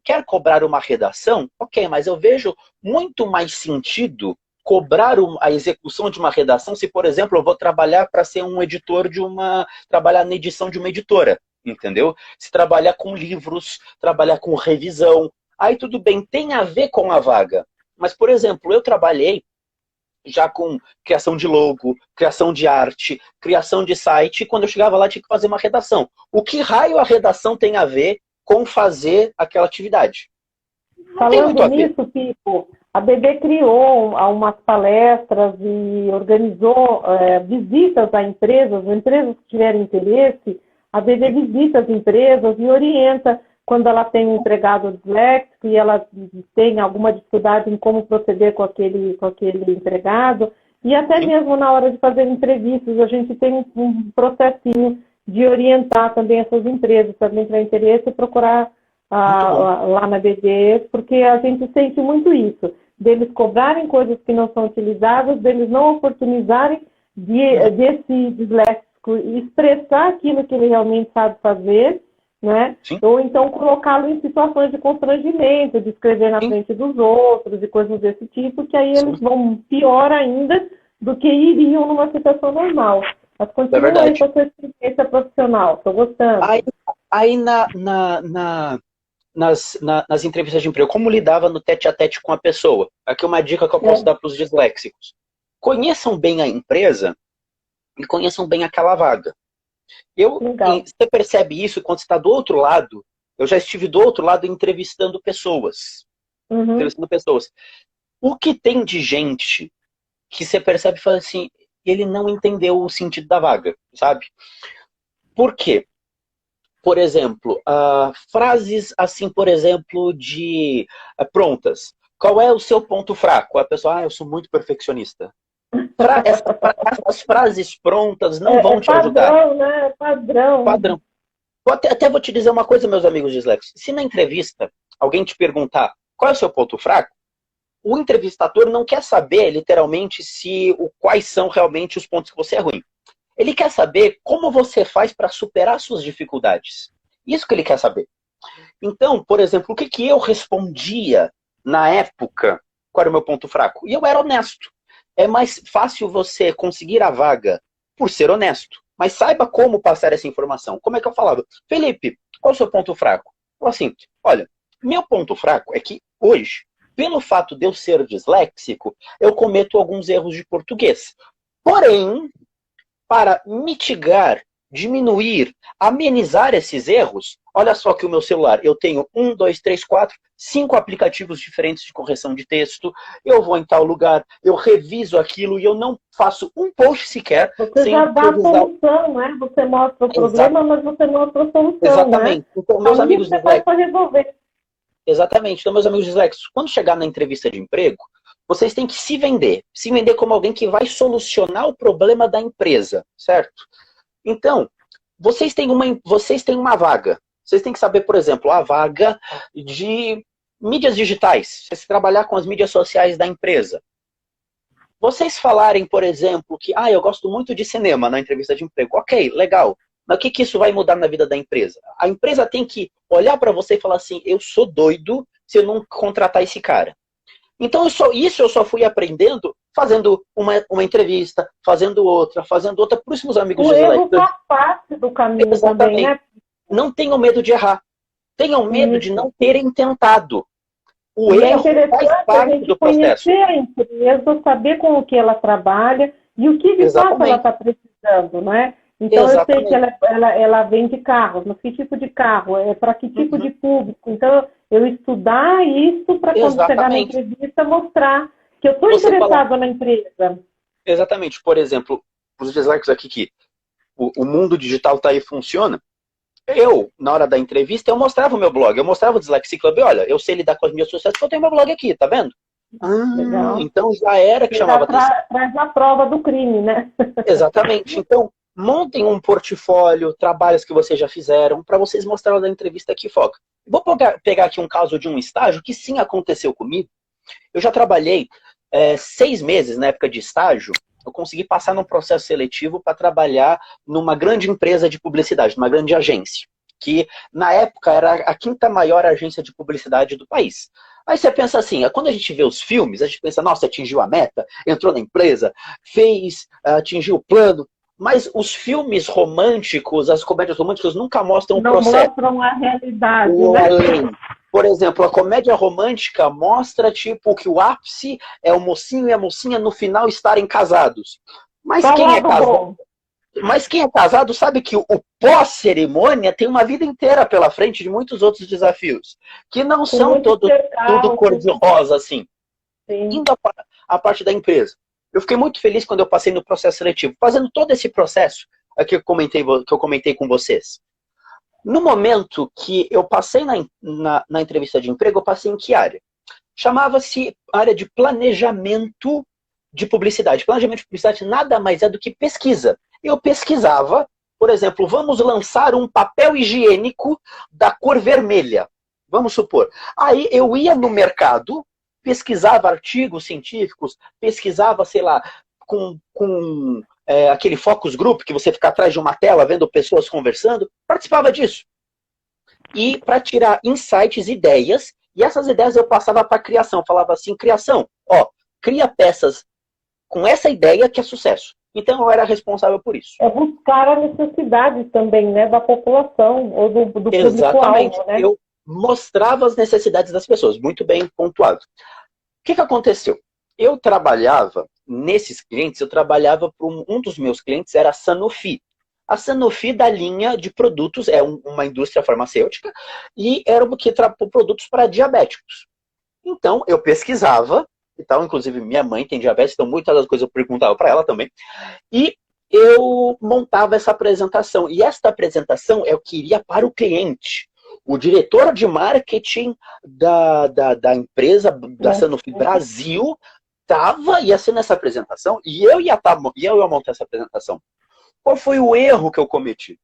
Quer cobrar uma redação? Ok, mas eu vejo muito mais sentido cobrar a execução de uma redação se, por exemplo, eu vou trabalhar para ser um editor trabalhar na edição de uma editora, entendeu? Se trabalhar com livros, trabalhar com revisão, aí tudo bem, tem a ver com a vaga. Mas, por exemplo, eu trabalhei já com criação de logo, criação de arte, criação de site, e quando eu chegava lá tinha que fazer uma redação. O que raio a redação tem a ver com fazer aquela atividade? Não tem muito a ver. Falando nisso, Pipo, a BD criou umas palestras e organizou visitas a empresas que tiverem interesse, a BD visita as empresas e orienta quando ela tem um empregado disléxico e ela tem alguma dificuldade em como proceder com aquele empregado. E até mesmo na hora de fazer entrevistas, a gente tem um processinho de orientar também essas empresas, também para interesse e procurar lá na BD, porque a gente sente muito isso, deles cobrarem coisas que não são utilizadas, deles não oportunizarem desse disléxico expressar aquilo que ele realmente sabe fazer, né? Ou então colocá-lo em situações de constrangimento, de escrever na frente dos outros e coisas desse tipo, que aí eles vão pior ainda do que iriam numa situação normal. Mas continua aí com a sua experiência profissional, estou gostando. Aí nas entrevistas de emprego, como lidava no tete-a-tete com a pessoa? Aqui uma dica que eu posso dar para os disléxicos. conheçam bem a empresa e conheçam bem aquela vaga. Você percebe isso quando você está do outro lado. Eu já estive do outro lado entrevistando pessoas. O que tem de gente que você percebe e fala assim, ele não entendeu o sentido da vaga, sabe? Por quê? Por exemplo, frases assim, por exemplo, de prontas. Qual é o seu ponto fraco? A pessoa, eu sou muito perfeccionista. Essas frases prontas não vão te ajudar. Padrão, né? Padrão. Até vou te dizer uma coisa, meus amigos disléxicos. Se na entrevista alguém te perguntar qual é o seu ponto fraco, o entrevistador não quer saber, literalmente, quais são realmente os pontos que você é ruim. Ele quer saber como você faz para superar suas dificuldades. Isso que ele quer saber. Então, por exemplo, o que eu respondia na época? Qual era o meu ponto fraco? E eu era honesto. É mais fácil você conseguir a vaga por ser honesto. Mas saiba como passar essa informação. Como é que eu falava? Felipe, qual é o seu ponto fraco? Eu assim, olha, meu ponto fraco é que hoje, pelo fato de eu ser disléxico, eu cometo alguns erros de português. Porém, para mitigar, diminuir, amenizar esses erros, olha só que o meu celular, eu tenho 1, 2, 3, 4, 5 aplicativos diferentes de correção de texto, eu vou em tal lugar, eu reviso aquilo e eu não faço um post sequer. Você já dá a solução, né? Você mostra o problema, mas você mostra a solução, exatamente. Né? Então, meus amigos você faz para resolver. Exatamente. Então, meus amigos disléxicos, quando chegar na entrevista de emprego, vocês têm que se vender como alguém que vai solucionar o problema da empresa, certo? Então, vocês têm uma vaga. Vocês têm que saber, por exemplo, a vaga de mídias digitais. Vocês trabalhar com as mídias sociais da empresa. Vocês falarem, por exemplo, que eu gosto muito de cinema na entrevista de emprego. Ok, legal. Mas o que isso vai mudar na vida da empresa? A empresa tem que olhar para você e falar assim, eu sou doido se eu não contratar esse cara. Então, eu só fui aprendendo fazendo uma entrevista, fazendo outra. Por isso, meus amigos disléxicos. O erro faz parte do caminho também, né? Não tenham medo de errar. Tenham medo de não terem tentado. O erro faz parte do processo. Conhecer a empresa, saber com o que ela trabalha e o que de fato ela está precisando, não é? Então, eu sei que ela vende carros, mas que tipo de carro? É para que tipo de público? Então, eu estudar isso para quando chegar na entrevista mostrar que eu estou interessado na empresa. Exatamente. Por exemplo, os dislikes aqui que o mundo digital está aí funciona. Na hora da entrevista, eu mostrava o meu blog. Eu mostrava o Dyslexia Club. Olha, eu sei lidar com as minhas sociedades porque eu tenho meu blog aqui, tá vendo? Legal. Então já era que chamava atenção. Traz a prova do crime, né? Exatamente. Então, montem um portfólio, trabalhos que vocês já fizeram, para vocês mostrarem na entrevista que foca. Vou pegar aqui um caso de um estágio que sim aconteceu comigo. Eu já trabalhei 6 meses na época de estágio. Eu consegui passar num processo seletivo para trabalhar numa grande empresa de publicidade, numa grande agência, que na época era a 5ª maior agência de publicidade do país. Aí você pensa assim, quando a gente vê os filmes, a gente pensa, nossa, atingiu a meta, entrou na empresa, atingiu o plano, mas os filmes românticos, as comédias românticas nunca mostram o processo. Não mostram a realidade, né? Por exemplo, a comédia romântica mostra tipo que o ápice é o mocinho e a mocinha no final estarem casados. Mas quem é casado sabe que o pós-cerimônia tem uma vida inteira pela frente de muitos outros desafios, que não são tudo cor-de-rosa assim. Sim. Indo a parte da empresa. Eu fiquei muito feliz quando eu passei no processo seletivo, fazendo todo esse processo que eu comentei com vocês. No momento que eu passei na entrevista de emprego, eu passei em que área? Chamava-se área de planejamento de publicidade. Planejamento de publicidade nada mais é do que pesquisa. Eu pesquisava, por exemplo, vamos lançar um papel higiênico da cor vermelha. Vamos supor. Aí eu ia no mercado, pesquisava artigos científicos, pesquisava, sei lá, com aquele focus group, que você fica atrás de uma tela vendo pessoas conversando, participava disso. E para tirar insights, ideias, e essas ideias eu passava para a criação. Falava assim, criação, cria peças com essa ideia que é sucesso. Então eu era responsável por isso. É buscar a necessidade também, né, da população, ou do público-alvo. Exatamente. Né? Eu mostrava as necessidades das pessoas, muito bem pontuado. O que aconteceu? Eu trabalhava nesses clientes, eu trabalhava para um dos meus clientes, era a Sanofi. A Sanofi da linha de produtos, é uma indústria farmacêutica, e era o que produtos para diabéticos. Então, eu pesquisava, e tal, inclusive minha mãe tem diabetes, então muitas das coisas eu perguntava para ela também, e eu montava essa apresentação. E esta apresentação eu queria para o cliente. O diretor de marketing da empresa, da Sanofi Brasil, ia ser nessa apresentação, e eu ia montar essa apresentação. Qual foi o erro que eu cometi?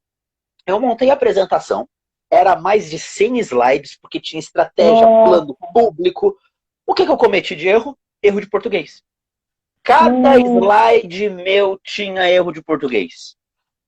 Eu montei a apresentação, era mais de 100 slides, porque tinha estratégia, plano público. O que eu cometi de erro? Erro de português. Cada slide meu tinha erro de português.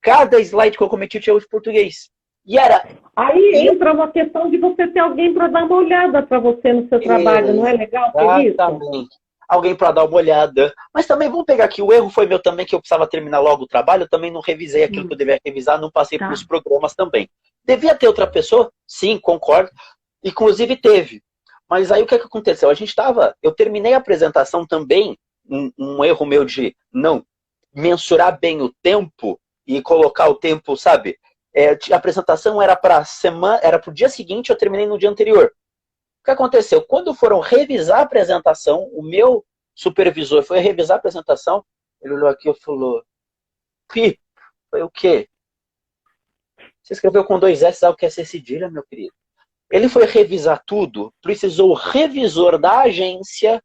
Cada slide que eu cometi tinha erro de português. E era... Aí entra uma questão de você ter alguém para dar uma olhada para você no seu trabalho, não é legal ter isso? Exatamente. Alguém para dar uma olhada. Mas também, vamos pegar aqui, o erro foi meu também, que eu precisava terminar logo o trabalho, eu também não revisei aquilo que eu devia revisar, não passei pelos programas também. Devia ter outra pessoa? Sim, concordo. Inclusive teve. Mas aí o que aconteceu? Eu terminei a apresentação também, um erro meu de não mensurar bem o tempo e colocar o tempo, sabe? A apresentação era para o dia seguinte, eu terminei no dia anterior. O que aconteceu? Quando foram revisar a apresentação, o meu supervisor foi revisar a apresentação, ele olhou aqui e falou, Pipo, foi o quê? Você escreveu com 2 S, sabe o que é ser cedilha, meu querido? Ele foi revisar tudo, precisou o revisor da agência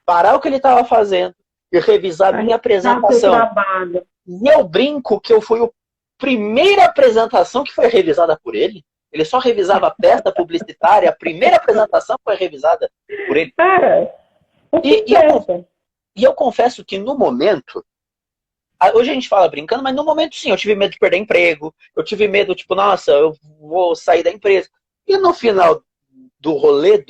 parar o que ele estava fazendo e revisar a minha apresentação. E eu brinco que eu fui a primeira apresentação que foi revisada por ele. Ele só revisava a peça publicitária, a primeira apresentação foi revisada por ele. E eu confesso que no momento, hoje a gente fala brincando, mas no momento sim, eu tive medo de perder emprego, eu tive medo, tipo, nossa, eu vou sair da empresa. E no final do rolê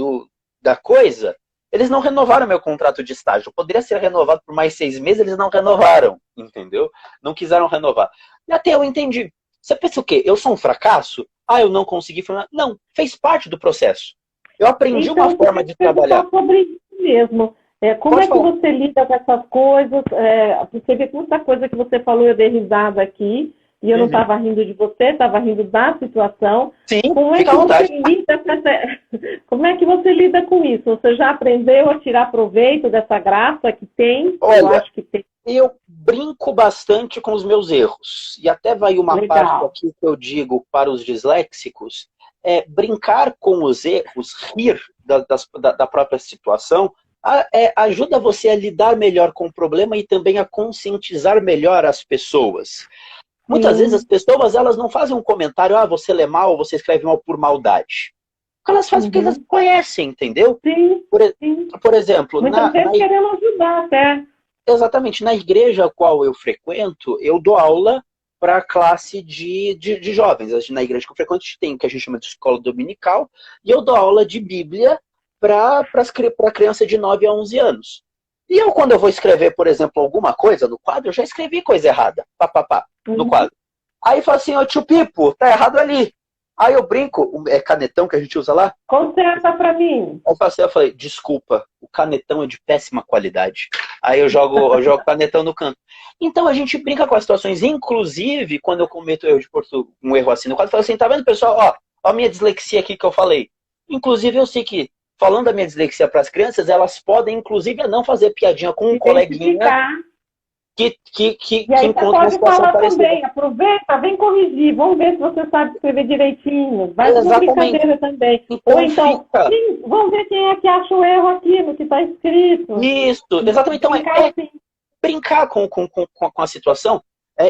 da coisa, eles não renovaram meu contrato de estágio. Poderia ser renovado por mais 6 meses, eles não renovaram, entendeu? Não quiseram renovar. E até eu entendi. Você pensa o quê? Eu sou um fracasso? Eu não consegui falar. Não, fez parte do processo. Eu aprendi uma forma de trabalhar. Sobre isso mesmo. Como é que você lida com essas coisas? Você vê muita coisa que você falou, eu dei risada aqui, e eu não estava rindo de você, estava rindo da situação. Sim, Como é que você lida com isso? Você já aprendeu a tirar proveito dessa graça que tem? Olha, eu acho que tem. Eu brinco bastante com os meus erros. E até vai uma parte aqui que eu digo para os disléxicos, brincar com os erros, rir da própria situação, ajuda você a lidar melhor com o problema e também a conscientizar melhor as pessoas. Muitas vezes as pessoas, elas não fazem um comentário, você lê mal, você escreve mal por maldade. Elas fazem porque elas conhecem, entendeu? Sim. Por exemplo... Muitas vezes querendo ajudar até. Exatamente. Na igreja a qual eu frequento, eu dou aula para a classe de jovens. Na igreja que eu frequento, tem o que a gente chama de escola dominical, e eu dou aula de Bíblia para criança de 9 a 11 anos. E eu, quando eu vou escrever, por exemplo, alguma coisa no quadro, eu já escrevi coisa errada, no quadro. Aí fala assim, tio Pipo, tá errado ali. Aí eu brinco, canetão que a gente usa lá. Conserta pra mim. Eu falei, desculpa, o canetão é de péssima qualidade. Aí eu jogo o canetão no canto. Então a gente brinca com as situações, inclusive quando eu cometo um erro assim no quadro, eu falo assim, tá vendo, pessoal, ó a minha dislexia aqui que eu falei. Inclusive eu sei que, falando da minha dislexia para as crianças, elas podem, inclusive, não fazer piadinha com um coleguinha que encontra uma situação parecida. Também, aproveita, vem corrigir, vamos ver se você sabe escrever direitinho. Vai fazer brincadeira também. Ou então, vamos ver quem é que acha o erro aqui no que está escrito. Isso, exatamente. Então, brincar com a situação,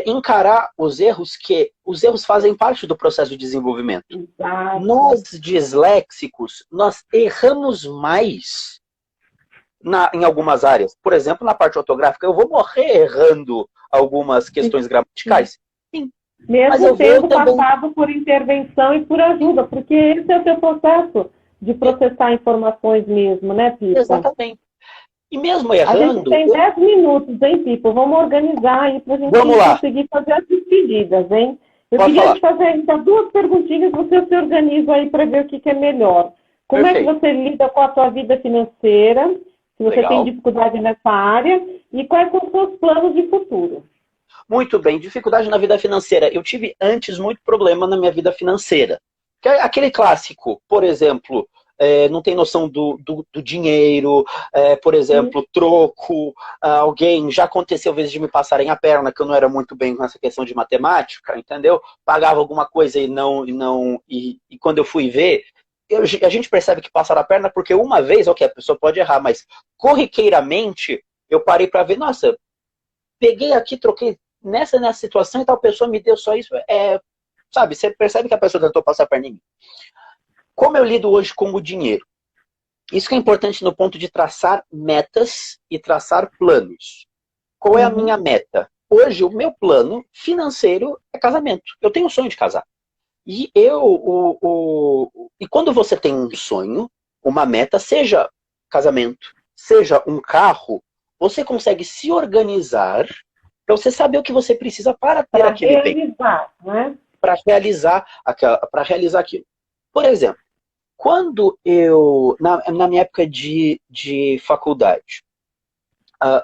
encarar os erros, que os erros fazem parte do processo de desenvolvimento. Exato. Nós, disléxicos, nós erramos mais em algumas áreas. Por exemplo, na parte ortográfica, eu vou morrer errando algumas questões gramaticais. Sim. Mesmo tendo passado por intervenção e por ajuda, porque esse é o seu processo de processar informações mesmo, né, Pipo? Exatamente. E mesmo errando... A gente tem 10 minutos, hein, Pipo? Vamos organizar aí para a gente conseguir fazer as despedidas, hein? Eu queria te fazer ainda 2 perguntinhas, você se organiza aí para ver o que é melhor. Como é que você lida com a sua vida financeira? se você tem dificuldade nessa área e quais são os seus planos de futuro. Muito bem, dificuldade na vida financeira. Eu tive antes muito problema na minha vida financeira. Que é aquele clássico, por exemplo, não tem noção do dinheiro, por exemplo, troco, alguém, já aconteceu vezes de me passarem a perna, que eu não era muito bem com essa questão de matemática, entendeu? Pagava alguma coisa e quando eu fui ver, a gente percebe que passaram a perna porque uma vez, ok, a pessoa pode errar, mas corriqueiramente eu parei para ver, nossa, peguei aqui, troquei nessa situação e tal pessoa me deu só isso, sabe, você percebe que a pessoa tentou passar a perna em mim. Como eu lido hoje com o dinheiro? Isso que é importante no ponto de traçar metas e traçar planos. Qual é a minha meta? Hoje, o meu plano financeiro é casamento. Eu tenho um sonho de casar. E quando você tem um sonho, uma meta, seja casamento, seja um carro, você consegue se organizar para você saber o que você precisa para ter aquele bem. Né? Para realizar aquilo. Por exemplo, quando na minha época de faculdade,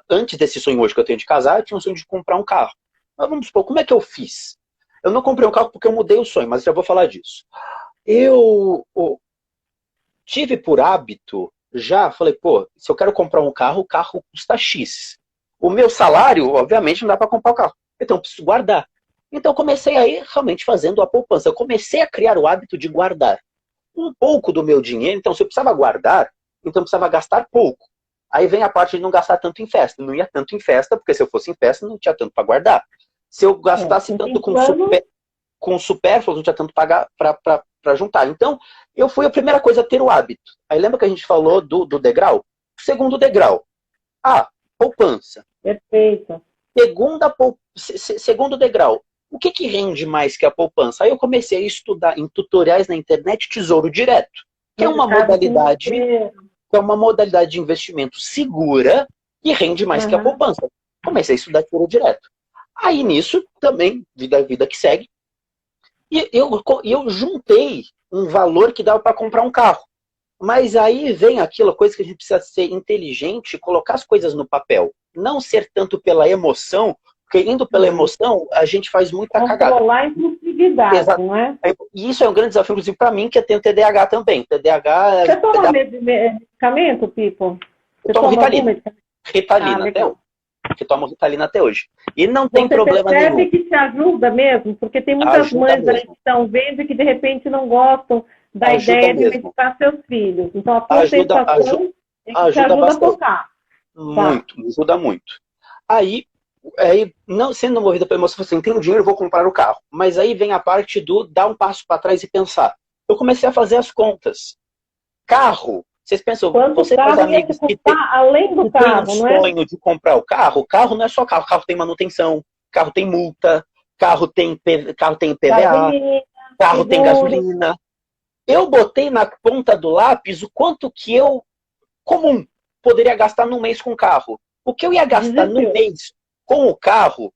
antes desse sonho hoje que eu tenho de casar, eu tinha um sonho de comprar um carro. Mas vamos supor, como é que eu fiz? Eu não comprei um carro porque eu mudei o sonho, mas já vou falar disso. Eu tive por hábito, falei, pô, se eu quero comprar um carro, o carro custa X. O meu salário, obviamente, não dá para comprar o carro. Então eu preciso guardar. Então eu comecei aí realmente fazendo a poupança. Eu comecei a criar o hábito de guardar um pouco do meu dinheiro. Então se eu precisava guardar, então eu precisava gastar pouco. Aí vem a parte de não gastar tanto em festa. Não ia tanto em festa, porque se eu fosse em festa, não tinha tanto para guardar. Se eu gastasse tanto com supérfluo, não tinha tanto para juntar. Então, eu fui a primeira coisa a ter o hábito. Aí lembra que a gente falou do degrau? Segundo degrau. Poupança. Perfeito. Segundo degrau. O que rende mais que a poupança? Aí eu comecei a estudar em tutoriais na internet Tesouro Direto, que é uma modalidade de investimento segura e rende mais que a poupança. Comecei a estudar Tesouro Direto. Aí nisso também, vida que segue, e eu juntei um valor que dava para comprar um carro. Mas aí vem aquela coisa que a gente precisa ser inteligente, colocar as coisas no papel. Não ser tanto pela emoção, porque indo pela emoção, a gente faz muita cagada. Controlar a impulsividade, não é? E isso é um grande desafio, inclusive, para mim, que eu tenho TDAH também. TDAH... Você toma medicamento, Pipo? Eu tomo Ritalina. Ritalina até hoje. Que tomam Ritalina até hoje. E não tem problema nenhum. Você percebe que te ajuda mesmo? Porque tem muitas mães aí que estão vendo e que de repente não gostam da ideia de medicar seus filhos. Então a concentração ajuda a focar. Muito, me ajuda muito. Aí não sendo movida pela emoção, assim, tenho dinheiro, vou comprar o carro. Mas aí vem a parte do dar um passo para trás e pensar. Eu comecei a fazer as contas. Carro. Vocês pensam, você tem amigos que tem um sonho de comprar o carro? O carro não é só carro. O carro tem manutenção, carro tem multa, carro tem IPVA, carro tem gasolina. Eu botei na ponta do lápis o quanto que eu, comum, poderia gastar no mês com o carro. O que eu ia gastar no mês com o carro,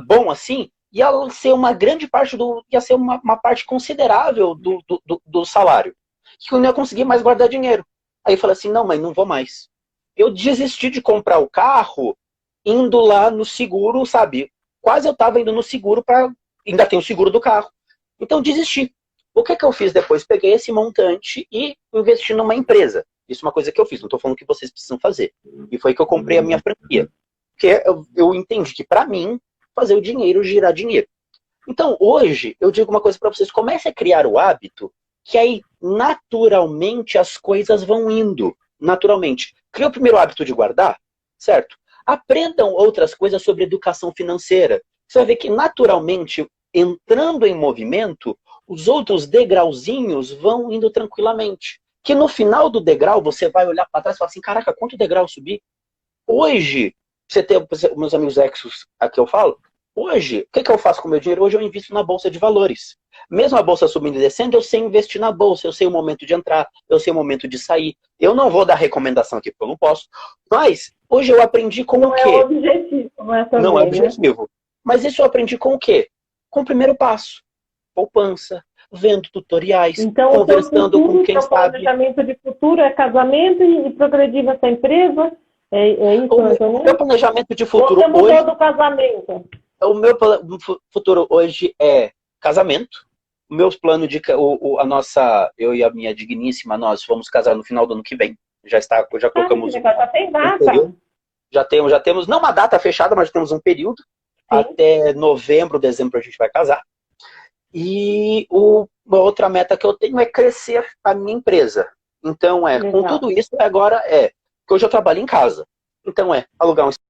bom assim, ia ser uma grande parte ia ser uma parte considerável do salário. Que eu não ia conseguir mais guardar dinheiro. Aí eu falei assim, não, mãe, não vou mais. Eu desisti de comprar o carro indo lá no seguro, sabe? Quase eu estava indo no seguro ainda tem o seguro do carro. Então desisti. O que eu fiz depois? Peguei esse montante e investi numa empresa. Isso é uma coisa que eu fiz, não estou falando que vocês precisam fazer. E foi que eu comprei a minha franquia. Porque eu entendi que para mim, fazer o dinheiro girar dinheiro. Então hoje, eu digo uma coisa para vocês, comece a criar o hábito que aí, naturalmente, as coisas vão indo. Naturalmente. Cria o primeiro hábito de guardar, certo? Aprendam outras coisas sobre educação financeira. Você vai ver que, naturalmente, entrando em movimento, os outros degrauzinhos vão indo tranquilamente. Que no final do degrau, você vai olhar para trás e falar assim, caraca, quanto degrau eu subi? Hoje, você tem meus amigos exos aqui eu falo, hoje, o que eu faço com o meu dinheiro? Hoje eu invisto na Bolsa de Valores. Mesmo a bolsa subindo e descendo, eu sei investir na bolsa, eu sei o momento de entrar, eu sei o momento de sair. Eu não vou dar recomendação aqui, porque eu não posso. Mas, hoje eu aprendi com o quê? Não é objetivo, não é também, não é objetivo. Né? Mas isso eu aprendi com o quê? Com o primeiro passo. Poupança. vendo tutoriais, então, conversando com quem sabe. O planejamento de futuro é casamento e progredir nessa empresa? É isso, o meu planejamento de futuro hoje... do casamento? O meu futuro hoje é casamento. Meus planos de... eu e a minha digníssima, nós vamos casar no final do ano que vem. Já colocamos... Já tem data. Já temos, não uma data fechada, mas já temos um período. Sim. Até novembro, dezembro a gente vai casar. E uma outra meta que eu tenho é crescer a minha empresa. Então, com tudo isso, agora que hoje eu trabalho em casa. Então, alugar um